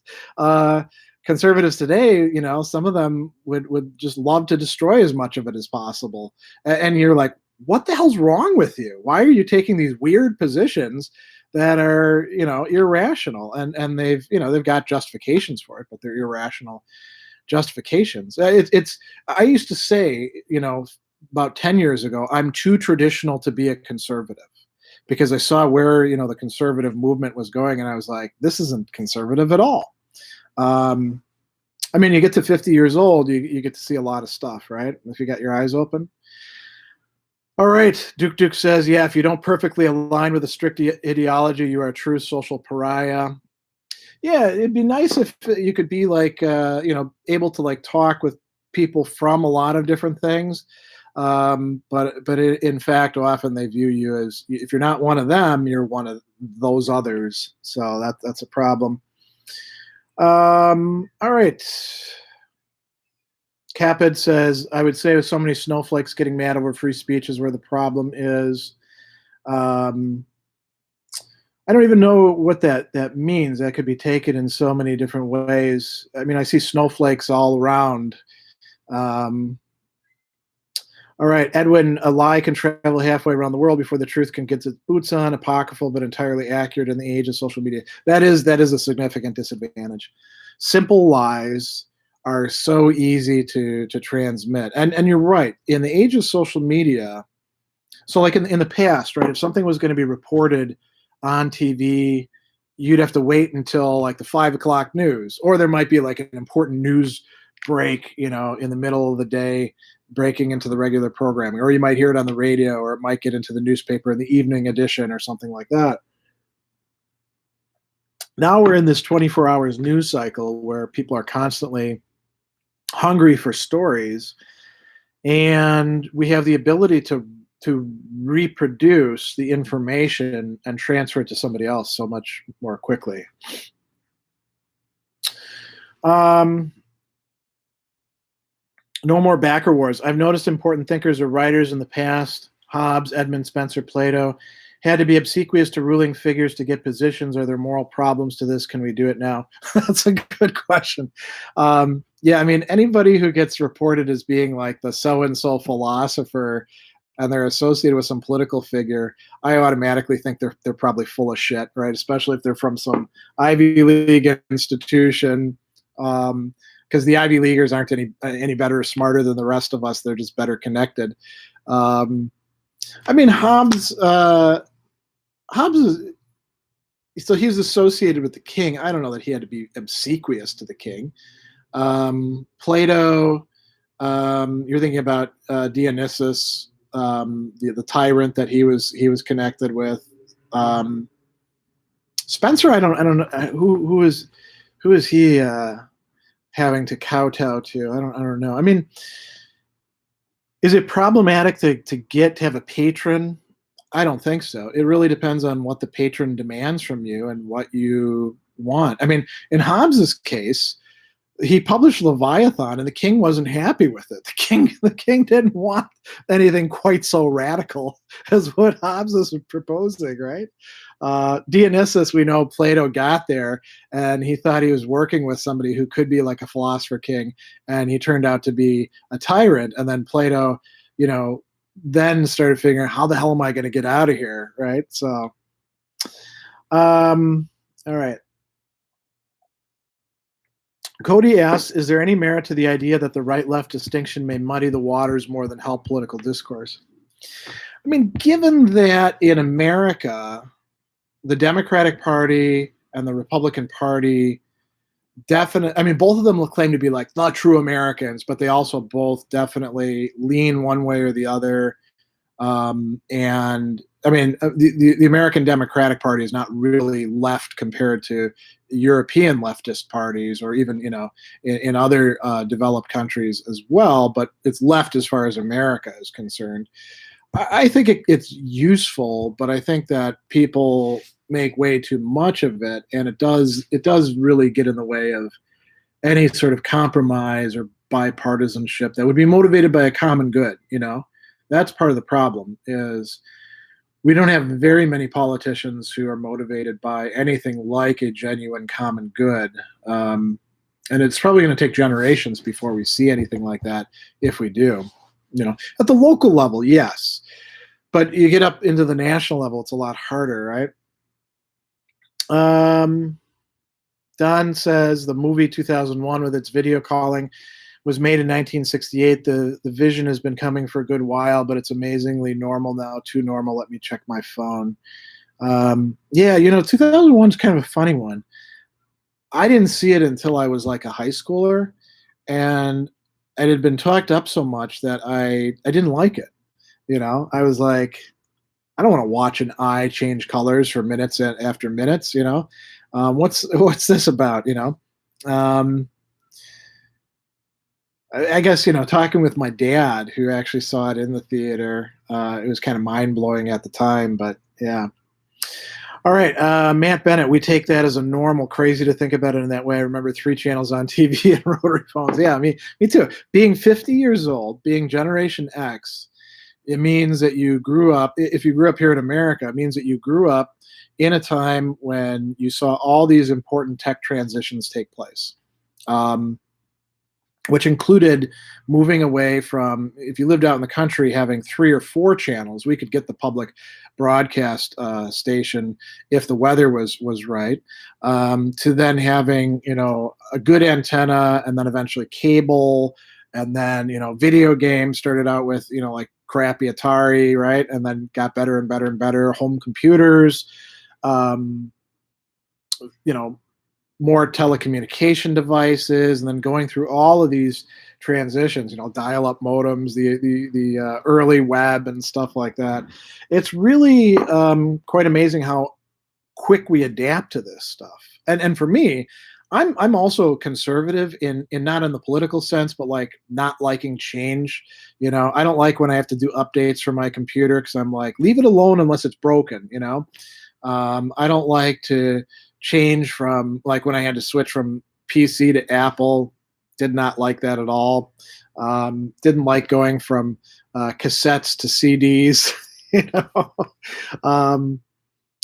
Conservatives today, some of them would just love to destroy as much of it as possible. And you're like, what the hell's wrong with you? Why are you taking these weird positions that are, irrational? And they've got justifications for it, but they're irrational justifications. I used to say, about 10 years ago, I'm too traditional to be a conservative, because I saw where, the conservative movement was going, and I was like, this isn't conservative at all. I mean, you get to 50 years old, you get to see a lot of stuff, right? If you got your eyes open. All right, Duke says, yeah, if you don't perfectly align with a strict ideology, you are a true social pariah. Yeah, it'd be nice if you could be like, able to like talk with people from a lot of different things. But in fact, often they view you as, if you're not one of them, you're one of those others. So that's a problem. All right. Capid says, I would say with so many snowflakes getting mad over free speech is where the problem is. I don't even know what that means. That could be taken in so many different ways. I mean, I see snowflakes all around. All right, Edwin, a lie can travel halfway around the world before the truth can get its boots on. Apocryphal, but entirely accurate in the age of social media. That is a significant disadvantage. Simple lies are so easy to transmit. And you're right. In the age of social media, so like in the past, right, if something was going to be reported on TV, you'd have to wait until like the 5 o'clock news, or there might be like an important news break, in the middle of the day, breaking into the regular programming, or you might hear it on the radio, or it might get into the newspaper in the evening edition or something like that. Now we're in this 24 hours news cycle where people are constantly hungry for stories, and we have the ability to reproduce the information and transfer it to somebody else so much more quickly. No more backer wars. I've noticed important thinkers or writers in the past, Hobbes, Edmund Spencer, Plato, had to be obsequious to ruling figures to get positions. Are there moral problems to this? Can we do it now? That's a good question. Yeah, I mean, anybody who gets reported as being like the so-and-so philosopher and they're associated with some political figure, I automatically think they're probably full of shit, right? Especially if they're from some Ivy League institution. Because the Ivy Leaguers aren't any better or smarter than the rest of us. They're just better connected. I mean, Hobbes is, so he's associated with the king. I don't know that he had to be obsequious to the king. Plato, you're thinking about Dionysus, the tyrant that he was connected with. Spencer, I don't know who is he having to kowtow to? I don't know. I mean, is it problematic to have a patron? I don't think so. It really depends on what the patron demands from you and what you want. I mean, in Hobbes's case, he published Leviathan, and the king wasn't happy with it. The king didn't want anything quite so radical as what Hobbes was proposing, right? Dionysus, we know Plato got there, and he thought he was working with somebody who could be like a philosopher king, and he turned out to be a tyrant. And then Plato, then started figuring, how the hell am I going to get out of here, right? So, all right. Cody asks, is there any merit to the idea that the right-left distinction may muddy the waters more than help political discourse? I mean, given that in America, the Democratic Party and the Republican Party both of them claim to be like not true Americans, but they also both definitely lean one way or the other. And I mean, the American Democratic Party is not really left compared to European leftist parties, or even in other developed countries as well. But it's left as far as America is concerned. I think it's useful, but I think that people make way too much of it, and it does really get in the way of any sort of compromise or bipartisanship that would be motivated by a common good. That's part of the problem, is we don't have very many politicians who are motivated by anything like a genuine common good. And it's probably going to take generations before we see anything like that, if we do. At the local level, yes. But you get up into the national level, it's a lot harder, right? Don says the movie 2001 with its video calling was made in 1968. The vision has been coming for a good while, but it's amazingly normal now. Too normal. Let me check my phone. 2001 is kind of a funny one. I didn't see it until I was like a high schooler, and it had been talked up so much that I didn't like it. I was like, I don't want to watch an eye change colors for minutes after minutes. What's this about? I guess, talking with my dad, who actually saw it in the theater, it was kind of mind-blowing at the time, but yeah. All right, Matt Bennett, we take that as a normal. Crazy to think about it in that way. I remember 3 channels on TV and rotary phones. Yeah, me too. Being 50 years old, being Generation X, it means that you grew up, if you grew up here in America, it means that you grew up in a time when you saw all these important tech transitions take place. Which included moving away from, if you lived out in the country, having 3 or 4 channels. We could get the public broadcast station if the weather was right, to then having a good antenna, and then eventually cable, and then video games started out with like crappy Atari, right, and then got better and better and better. Home computers, more telecommunication devices, and then going through all of these transitions, dial-up modems, the early web and stuff like that. It's really quite amazing how quick we adapt to this stuff. And for me, I'm also conservative in not in the political sense, but like not liking change. I don't like when I have to do updates for my computer, because I'm like, leave it alone unless it's broken. I don't like to change from, like when I had to switch from PC to Apple, did not like that at all. Didn't like going from cassettes to CDs,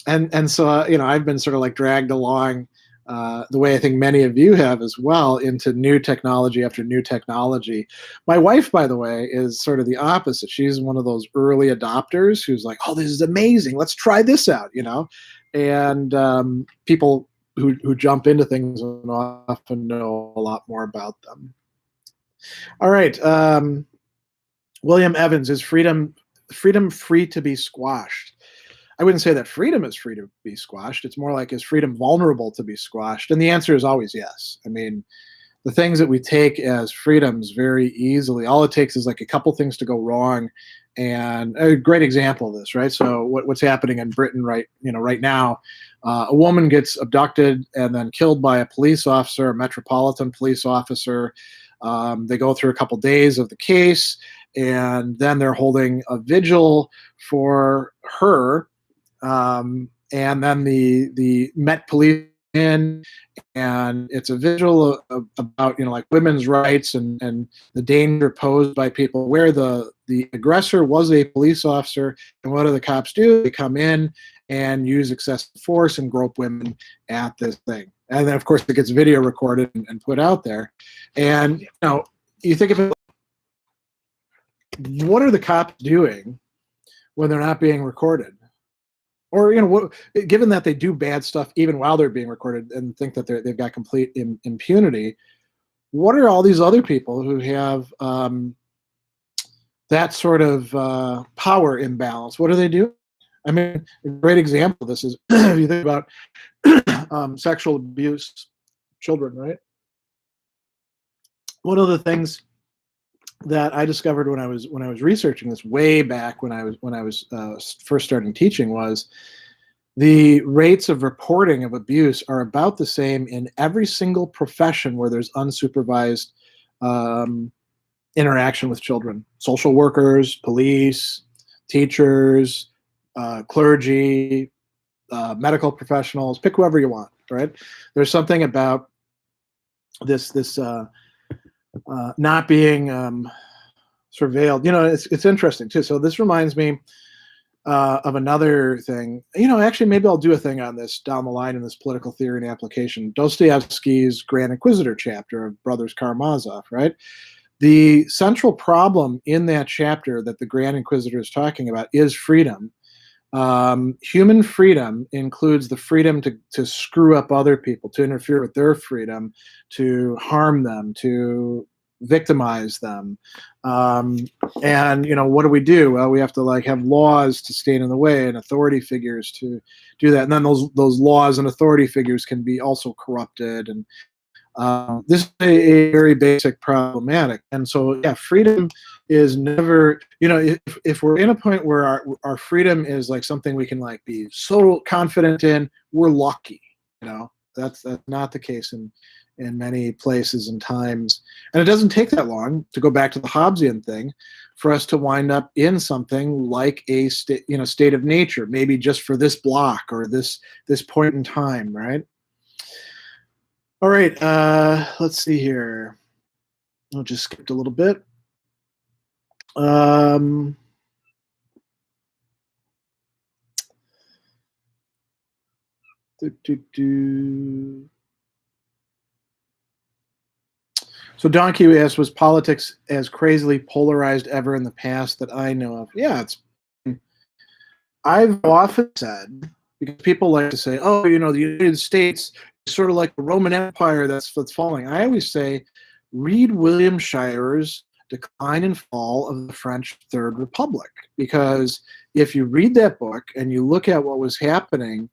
and so I've been sort of like dragged along the way I think many of you have as well, into new technology after new technology. My wife, by the way, is sort of the opposite. She's one of those early adopters who's like, oh, this is amazing, let's try this out, and people who jump into things often know a lot more about them. All right, William Evans, is freedom free to be squashed? I wouldn't say that freedom is free to be squashed. It's more like, is freedom vulnerable to be squashed? And the answer is always yes. I mean, the things that we take as freedoms very easily, all it takes is like a couple things to go wrong. And a great example of this, right? So what's happening in Britain right now, A woman gets abducted and then killed by a police officer, a metropolitan police officer. They go through a couple days of the case, and then they're holding a vigil for her. And then the Met Police in, and it's a vigil about like women's rights and the danger posed by people, where the aggressor was a police officer, and what do the cops do? They come in and use excessive force and grope women at this thing, and then of course it gets video recorded and put out there. And you think of it, what are the cops doing when they're not being recorded? Or given that they do bad stuff even while they're being recorded and think that they've got complete impunity, what are all these other people who have that sort of power imbalance? What are they doing? I mean, a great example of this is if you think about sexual abuse, children, right? One of the things that I discovered when I was researching this way back when I was first starting teaching was the rates of reporting of abuse are about the same in every single profession where there's unsupervised interaction with children: social workers, police, teachers, clergy, medical professionals. Pick whoever you want, right? There's something about this not being surveilled. It's interesting too. So this reminds me of another thing. Actually, maybe I'll do a thing on this down the line in this political theory and application. Dostoevsky's Grand Inquisitor chapter of Brothers Karamazov, right? The central problem in that chapter that the Grand Inquisitor is talking about is freedom. Human freedom includes the freedom to screw up other people, to interfere with their freedom, to harm them, to victimize them. And what do? Well, we have to have laws to stand in the way and authority figures to do that. And then those laws and authority figures can be also corrupted. And this is a very basic problematic. And so, yeah, freedom is never, if we're in a point where our freedom is something we can be so confident in, we're lucky. That's not the case in many places and times. And it doesn't take that long, to go back to the Hobbesian thing, for us to wind up in something like a state of nature, maybe just for this block or this point in time, right? All right, let's see here. I'll just skip a little bit. So Donkey asks, was politics as crazily polarized ever in the past that I know of? Yeah, I've often said, because people like to say, the United States is sort of like the Roman Empire that's falling. I always say, read William Shirer's Decline and Fall of the French Third Republic, because if you read that book and you look at what was happening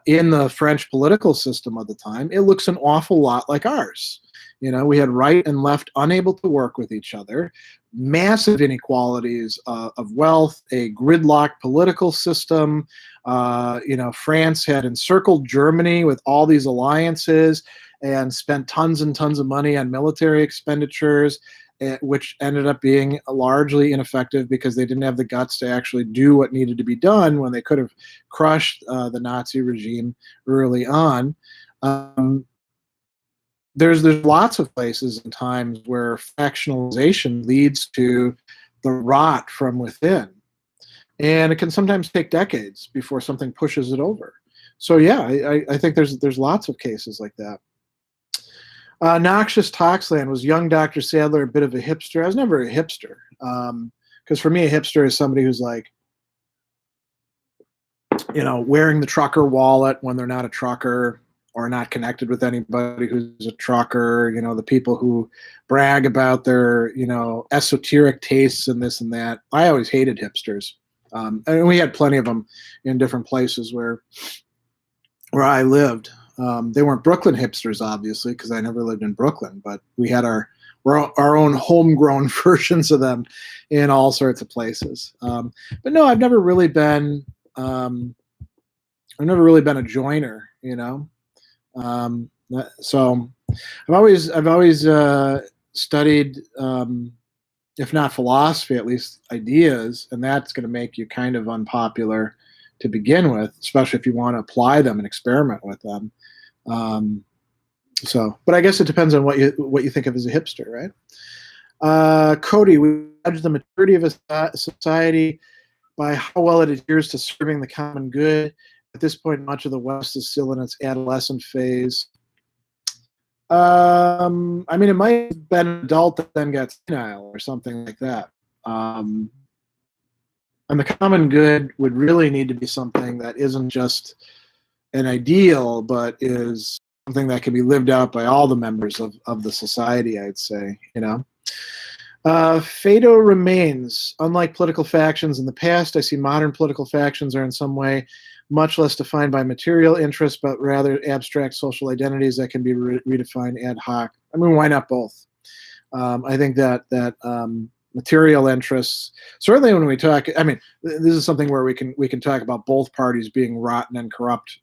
in the French political system of the time, it looks an awful lot like ours. We had right and left unable to work with each other, massive inequalities of wealth, a gridlocked political system. France had encircled Germany with all these alliances and spent tons and tons of money on military expenditures, which ended up being largely ineffective because they didn't have the guts to actually do what needed to be done when they could have crushed the Nazi regime early on. There's lots of places and times where factionalization leads to the rot from within. And it can sometimes take decades before something pushes it over. So yeah, I think there's lots of cases like that. Noxious Toxland, was young Dr. Sadler a bit of a hipster? I was never a hipster. Because for me, a hipster is somebody who's wearing the trucker wallet when they're not a trucker, or not connected with anybody who's a trucker, the people who brag about their, esoteric tastes and this and that. I always hated hipsters. And we had plenty of them in different places where I lived. They weren't Brooklyn hipsters, obviously, because I never lived in Brooklyn, but we had our own homegrown versions of them in all sorts of places. But no, I've never really been I've never really been a joiner, so I've always studied, if not philosophy, at least ideas, and that's going to make you kind of unpopular to begin with, especially if you want to apply them and experiment with them. But I guess it depends on what you think of as a hipster, right? Cody, we judge the maturity of a society by how well it adheres to serving the common good. At this point, much of the West is still in its adolescent phase. I mean, it might have been an adult that then got senile or something like that. And the common good would really need to be something that isn't just an ideal, but is something that can be lived out by all the members of the society, I'd say, Phaedo remains. Unlike political factions in the past, I see modern political factions are in some way much less defined by material interests, but rather abstract social identities that can be redefined ad hoc. I mean, why not both? I think that material interests, certainly when we talk, I mean, this is something where we can talk about both parties being rotten and corrupt.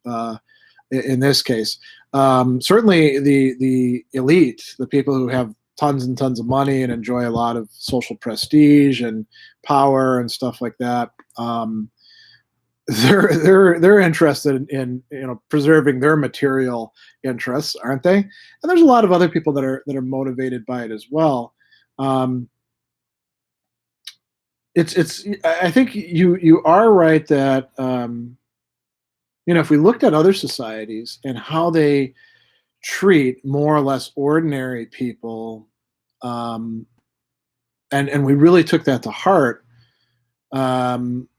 In this case, certainly the elite, the people who have tons and tons of money and enjoy a lot of social prestige and power and stuff like that. They're interested in preserving their material interests, aren't they? And there's a lot of other people that are motivated by it as well. I think you are right that if we looked at other societies and how they treat more or less ordinary people, and we really took that to heart,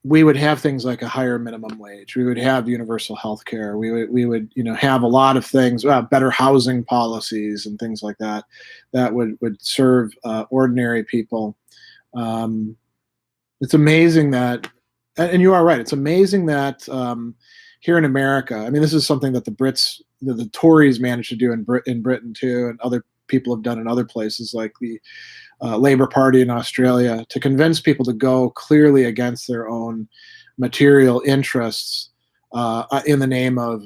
we would have things like a higher minimum wage. We would have universal health care. We would have a lot of things, better housing policies and things like that would serve ordinary people. It's amazing that, and you are right, it's amazing that here in America, I mean, this is something that the Brits, the Tories managed to do in Britain too, and other people have done in other places like the Labour Party in Australia, to convince people to go clearly against their own material interests in the name of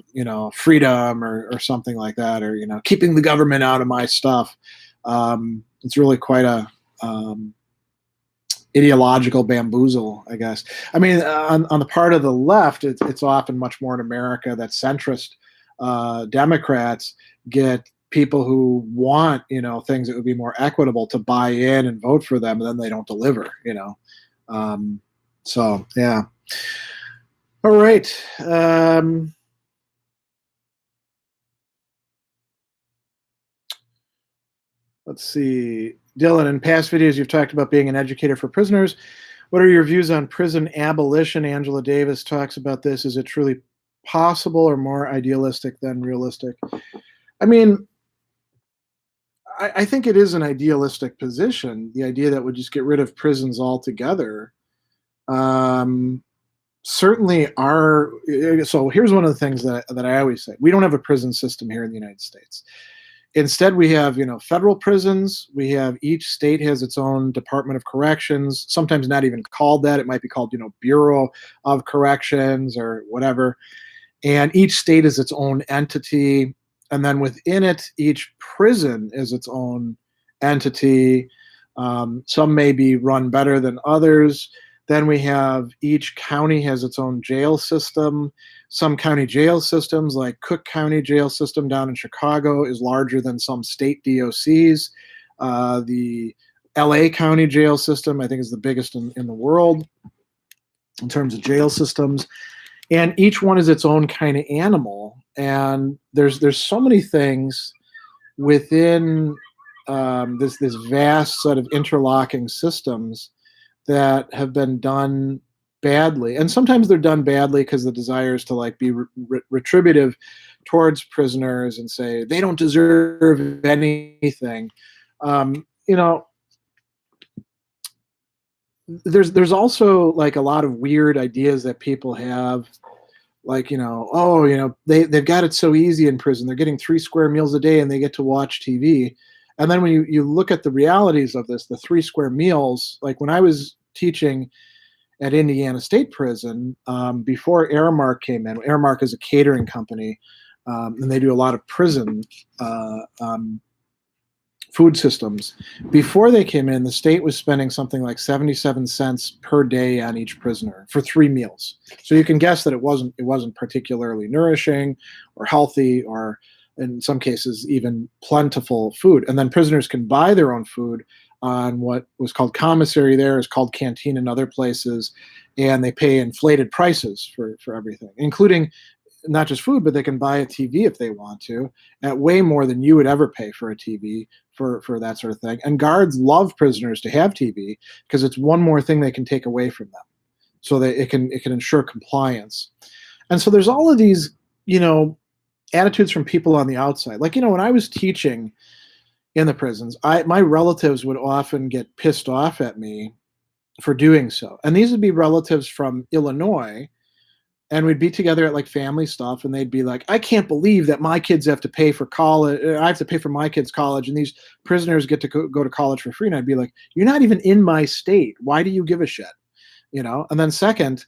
freedom or something like that, or keeping the government out of my stuff. It's really quite a ideological bamboozle, I guess. I mean, on the part of the left, it's often much more in America that centrist Democrats get people who want things that would be more equitable to buy in and vote for them, and then they don't deliver. So yeah. All right. Let's see. Dylan, in past videos, you've talked about being an educator for prisoners. What are your views on prison abolition? Angela Davis talks about this. Is it truly possible or more idealistic than realistic? I mean, I think it is an idealistic position, the idea that would just get rid of prisons altogether. Certainly so here's one of the things that I always say. We don't have a prison system here in the United States. Instead, we have, federal prisons. We have, each state has its own Department of Corrections, sometimes not even called that. It might be called, Bureau of Corrections or whatever. And each state is its own entity. And then within it, each prison is its own entity. Some may be run better than others. Then we have, each county has its own jail system. Some county jail systems, like Cook County jail system down in Chicago, is larger than some state DOCs. The LA County jail system, I think, is the biggest in the world in terms of jail systems. And each one is its own kind of animal. And there's so many things within this vast set of interlocking systems that have been done badly. And sometimes they're done badly because the desire is to be retributive towards prisoners and say they don't deserve anything. There's also a lot of weird ideas that people have, they've got it so easy in prison. They're getting 3 square meals a day and they get to watch TV. And then when you look at the realities of this, the 3 square meals, like when I was teaching at Indiana State Prison before Aramark came in. Aramark is a catering company, and they do a lot of prison food systems. Before they came in, the state was spending something like 77 cents per day on each prisoner for 3 meals. So you can guess that it wasn't particularly nourishing or healthy, or in some cases even plentiful food. And then prisoners can buy their own food on what was called commissary there, is called canteen in other places, and they pay inflated prices for everything, including not just food, but they can buy a TV if they want to at way more than you would ever pay for a TV for that sort of thing. And guards love prisoners to have TV because it's one more thing they can take away from them, so that it can ensure compliance. And so there's all of these, attitudes from people on the outside. Like, when I was teaching in the prisons, my relatives would often get pissed off at me for doing so. And these would be relatives from Illinois, and we'd be together at like family stuff, and they'd be like, I can't believe that my kids have to pay for college. I have to pay for my kids' college, and these prisoners get to go to college for free. And I'd be like, you're not even in my state. Why do you give a shit? And then second,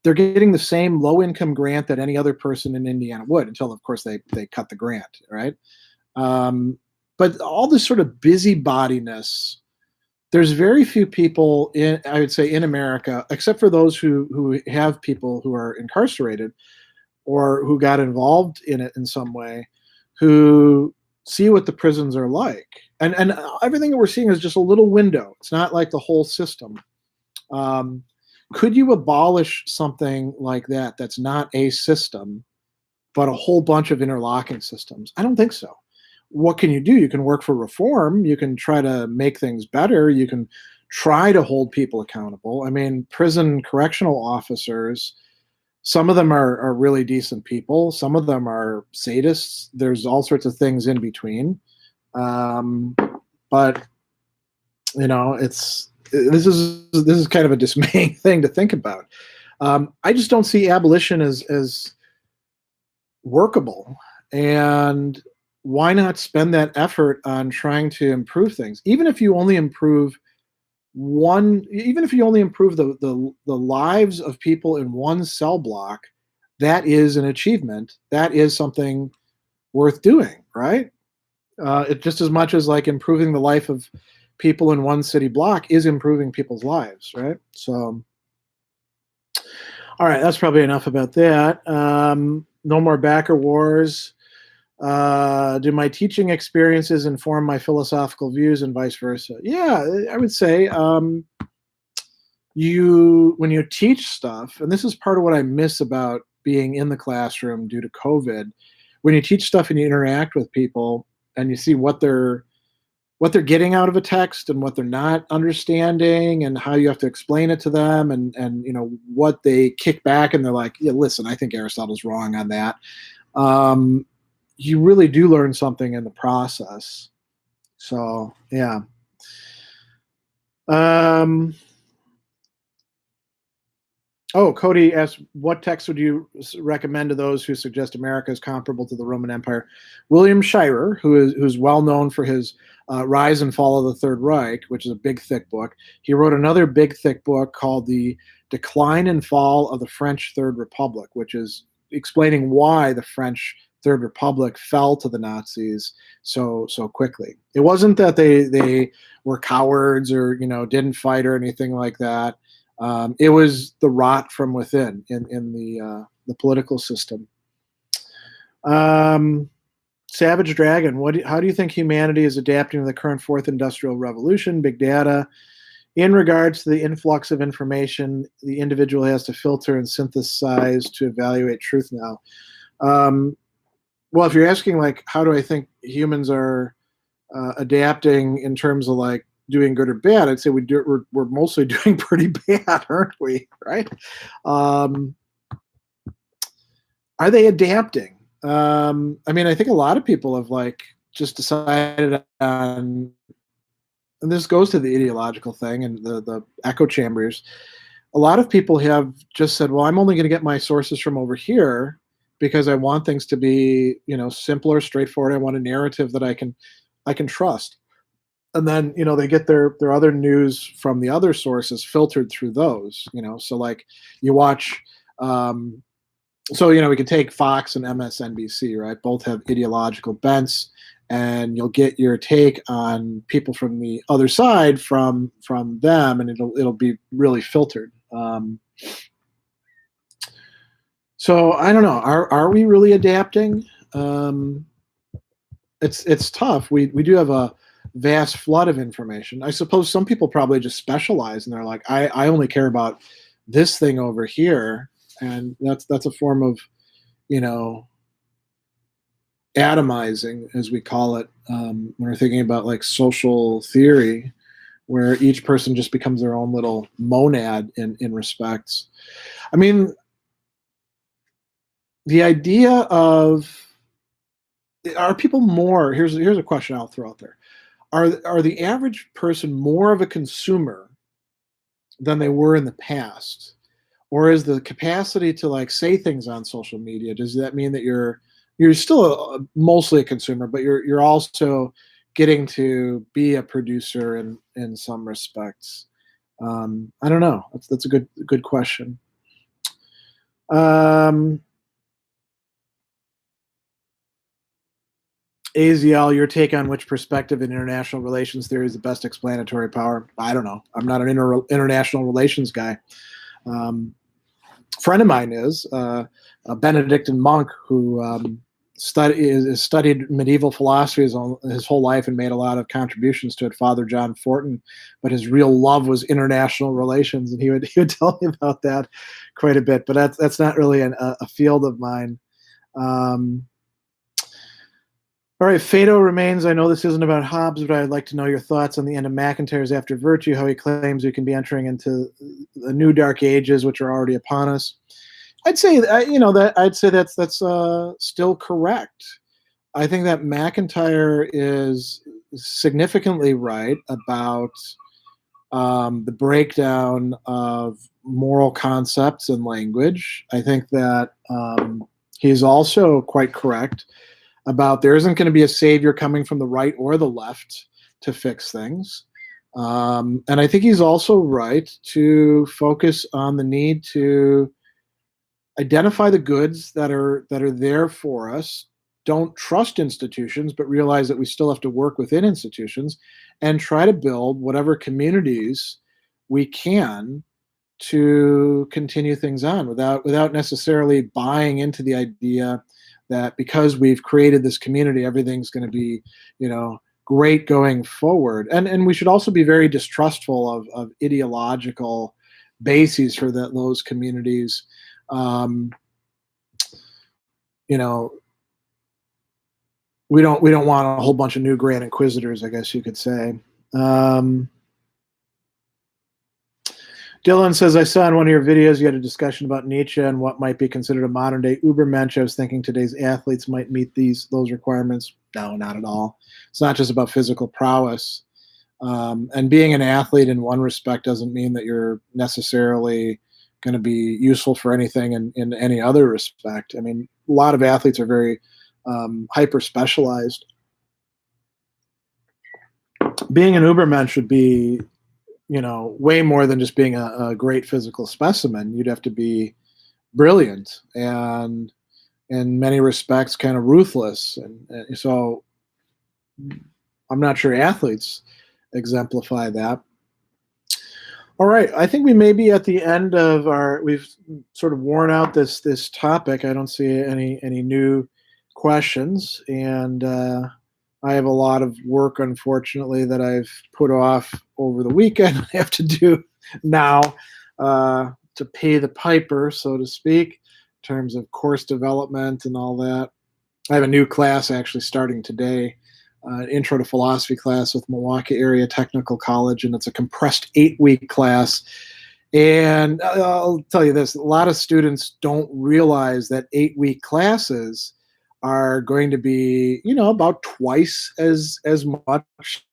they're getting the same low-income grant that any other person in Indiana would, until, of course, they cut the grant, right? But all this sort of busybodiness, there's very few people I would say, in America, except for those who have people who are incarcerated or who got involved in it in some way, who see what the prisons are like. And everything that we're seeing is just a little window. It's not like the whole system. Could you abolish something like that that's not a system, but a whole bunch of interlocking systems? I don't think so. What can you do? You can work for reform. You can try to make things better. You can try to hold people accountable. I mean, prison correctional officers, some of them are really decent people. Some of them are sadists. There's all sorts of things in between. But this is kind of a dismaying thing to think about. I just don't see abolition as workable. And why not spend that effort on trying to improve things? Even if you only improve the lives of people in one cell block, that is an achievement. That is something worth doing, right? It just as much as like improving the life of people in one city block is improving people's lives, right? So, all right, that's probably enough about that. No more backer wars. Do my teaching experiences inform my philosophical views and vice versa? Yeah, I would say when you teach stuff, and this is part of what I miss about being in the classroom due to COVID, when you teach stuff and you interact with people and you see what they're getting out of a text and what they're not understanding and how you have to explain it to them, and what they kick back and they're like, yeah, listen, I think Aristotle's wrong on that. You really do learn something in the process. So, yeah. Cody asked, what text would you recommend to those who suggest America is comparable to the Roman Empire? William Shirer, who's well known for his Rise and Fall of the Third Reich, which is a big, thick book. He wrote another big, thick book called The Decline and Fall of the French Third Republic, which is explaining why the French Third Republic fell to the Nazis so quickly. It wasn't that they were cowards or didn't fight or anything like that. It was the rot from within in the political system. Savage Dragon, how do you think humanity is adapting to the current fourth industrial revolution, big data, in regards to the influx of information the individual has to filter and synthesize to evaluate truth now? Well, if you're asking like, how do I think humans are adapting in terms of like doing good or bad, I'd say we're mostly doing pretty bad, aren't we? Right? Are they adapting? I mean, I think a lot of people have like just decided on, and this goes to the ideological thing and the echo chambers. A lot of people have just said, well, I'm only going to get my sources from over here because I want things to be, simpler, straightforward. I want a narrative that I can trust. and then they get their other news from the other sources filtered through those. So like you watch. So we could take Fox and MSNBC, right? Both have ideological bents, and you'll get your take on people from the other side from them, and it'll be really filtered. So I don't know. Are we really adapting? It's tough. We do have a vast flood of information. I suppose some people probably just specialize, and they're like, I only care about this thing over here, and that's a form of atomizing, as we call it, when we're thinking about like social theory, where each person just becomes their own little monad in respects. I mean, the idea of, are people more, here's a question I'll throw out there. Are the average person more of a consumer than they were in the past? Or is the capacity to like say things on social media, does that mean that you're still mostly a consumer, but you're also getting to be a producer in some respects? I don't know. That's a good question. AZL, your take on which perspective in international relations theory is the best explanatory power? I don't know. I'm not an international relations guy. Friend of mine is a Benedictine monk who studied medieval philosophy his whole life and made a lot of contributions to it, Father John Fortin, but his real love was international relations, and he would tell me about that quite a bit, but that's not really a field of mine. All right, Fado remains. I know this isn't about Hobbes, but I'd like to know your thoughts on the end of McIntyre's After Virtue, how he claims we can be entering into the new dark ages, which are already upon us. I'd say that's still correct. I think that McIntyre is significantly right about the breakdown of moral concepts and language. I think that he's also quite correct about there isn't going to be a savior coming from the right or the left to fix things. And I think he's also right to focus on the need to identify the goods that are there for us, don't trust institutions, but realize that we still have to work within institutions and try to build whatever communities we can to continue things on without necessarily buying into the idea that because we've created this community, everything's going to be, great going forward. And we should also be very distrustful of ideological bases for those communities. We don't want a whole bunch of new Grand Inquisitors, I guess you could say. Dylan says, I saw in one of your videos you had a discussion about Nietzsche and what might be considered a modern-day Ubermensch. I was thinking today's athletes might meet those requirements. No, not at all. It's not just about physical prowess. And being an athlete in one respect doesn't mean that you're necessarily going to be useful for anything in any other respect. I mean, a lot of athletes are very hyper-specialized. Being an Ubermensch would be way more than just being a great physical specimen. You'd have to be brilliant and in many respects kind of ruthless. And so I'm not sure athletes exemplify that. All right, I think we may be at the end of we've sort of worn out this topic. I don't see any new questions, and I have a lot of work, unfortunately, that I've put off over the weekend. I have to do now to pay the piper, so to speak, in terms of course development and all that. I have a new class actually starting today, an intro to philosophy class with Milwaukee Area Technical College, and it's a compressed 8-week class. And I'll tell you this, a lot of students don't realize that 8-week classes are going to be, about twice as much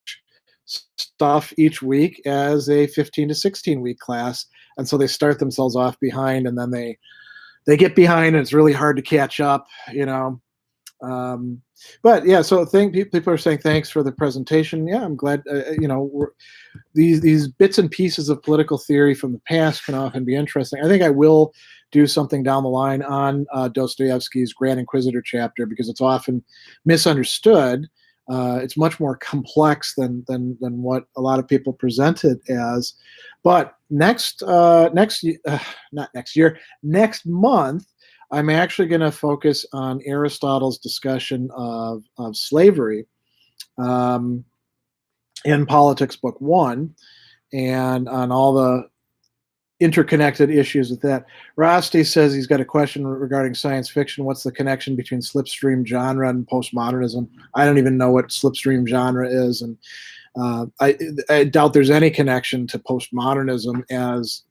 stuff each week as a 15 to 16-week class. And so they start themselves off behind, and then they get behind, and it's really hard to catch up, But yeah, so people are saying thanks for the presentation. Yeah, I'm glad. These bits and pieces of political theory from the past can often be interesting. I think I will do something down the line on Dostoevsky's Grand Inquisitor chapter because it's often misunderstood. It's much more complex than what a lot of people present it as. But next month, I'm actually going to focus on Aristotle's discussion of slavery in Politics Book 1 and on all the interconnected issues with that. Rosti says he's got a question regarding science fiction. What's the connection between slipstream genre and postmodernism? I don't even know what slipstream genre is, and I doubt there's any connection to postmodernism as,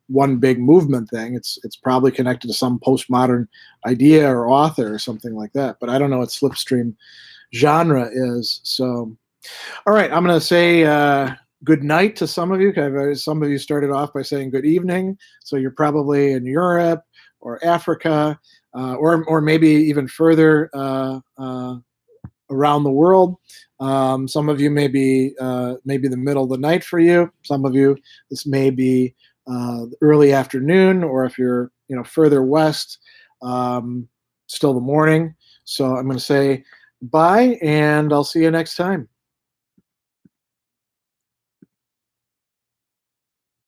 one big movement thing. It's probably connected to some postmodern idea or author or something like that, but I don't know what slipstream genre is. So, all right, I'm going to say good night to some of you. Some of you started off by saying good evening, so you're probably in Europe or Africa or maybe even further around the world. Some of you may be the middle of the night for you. Some of you, this may be early afternoon, or if you're further west, still the morning. So I'm going to say bye, and I'll see you next time.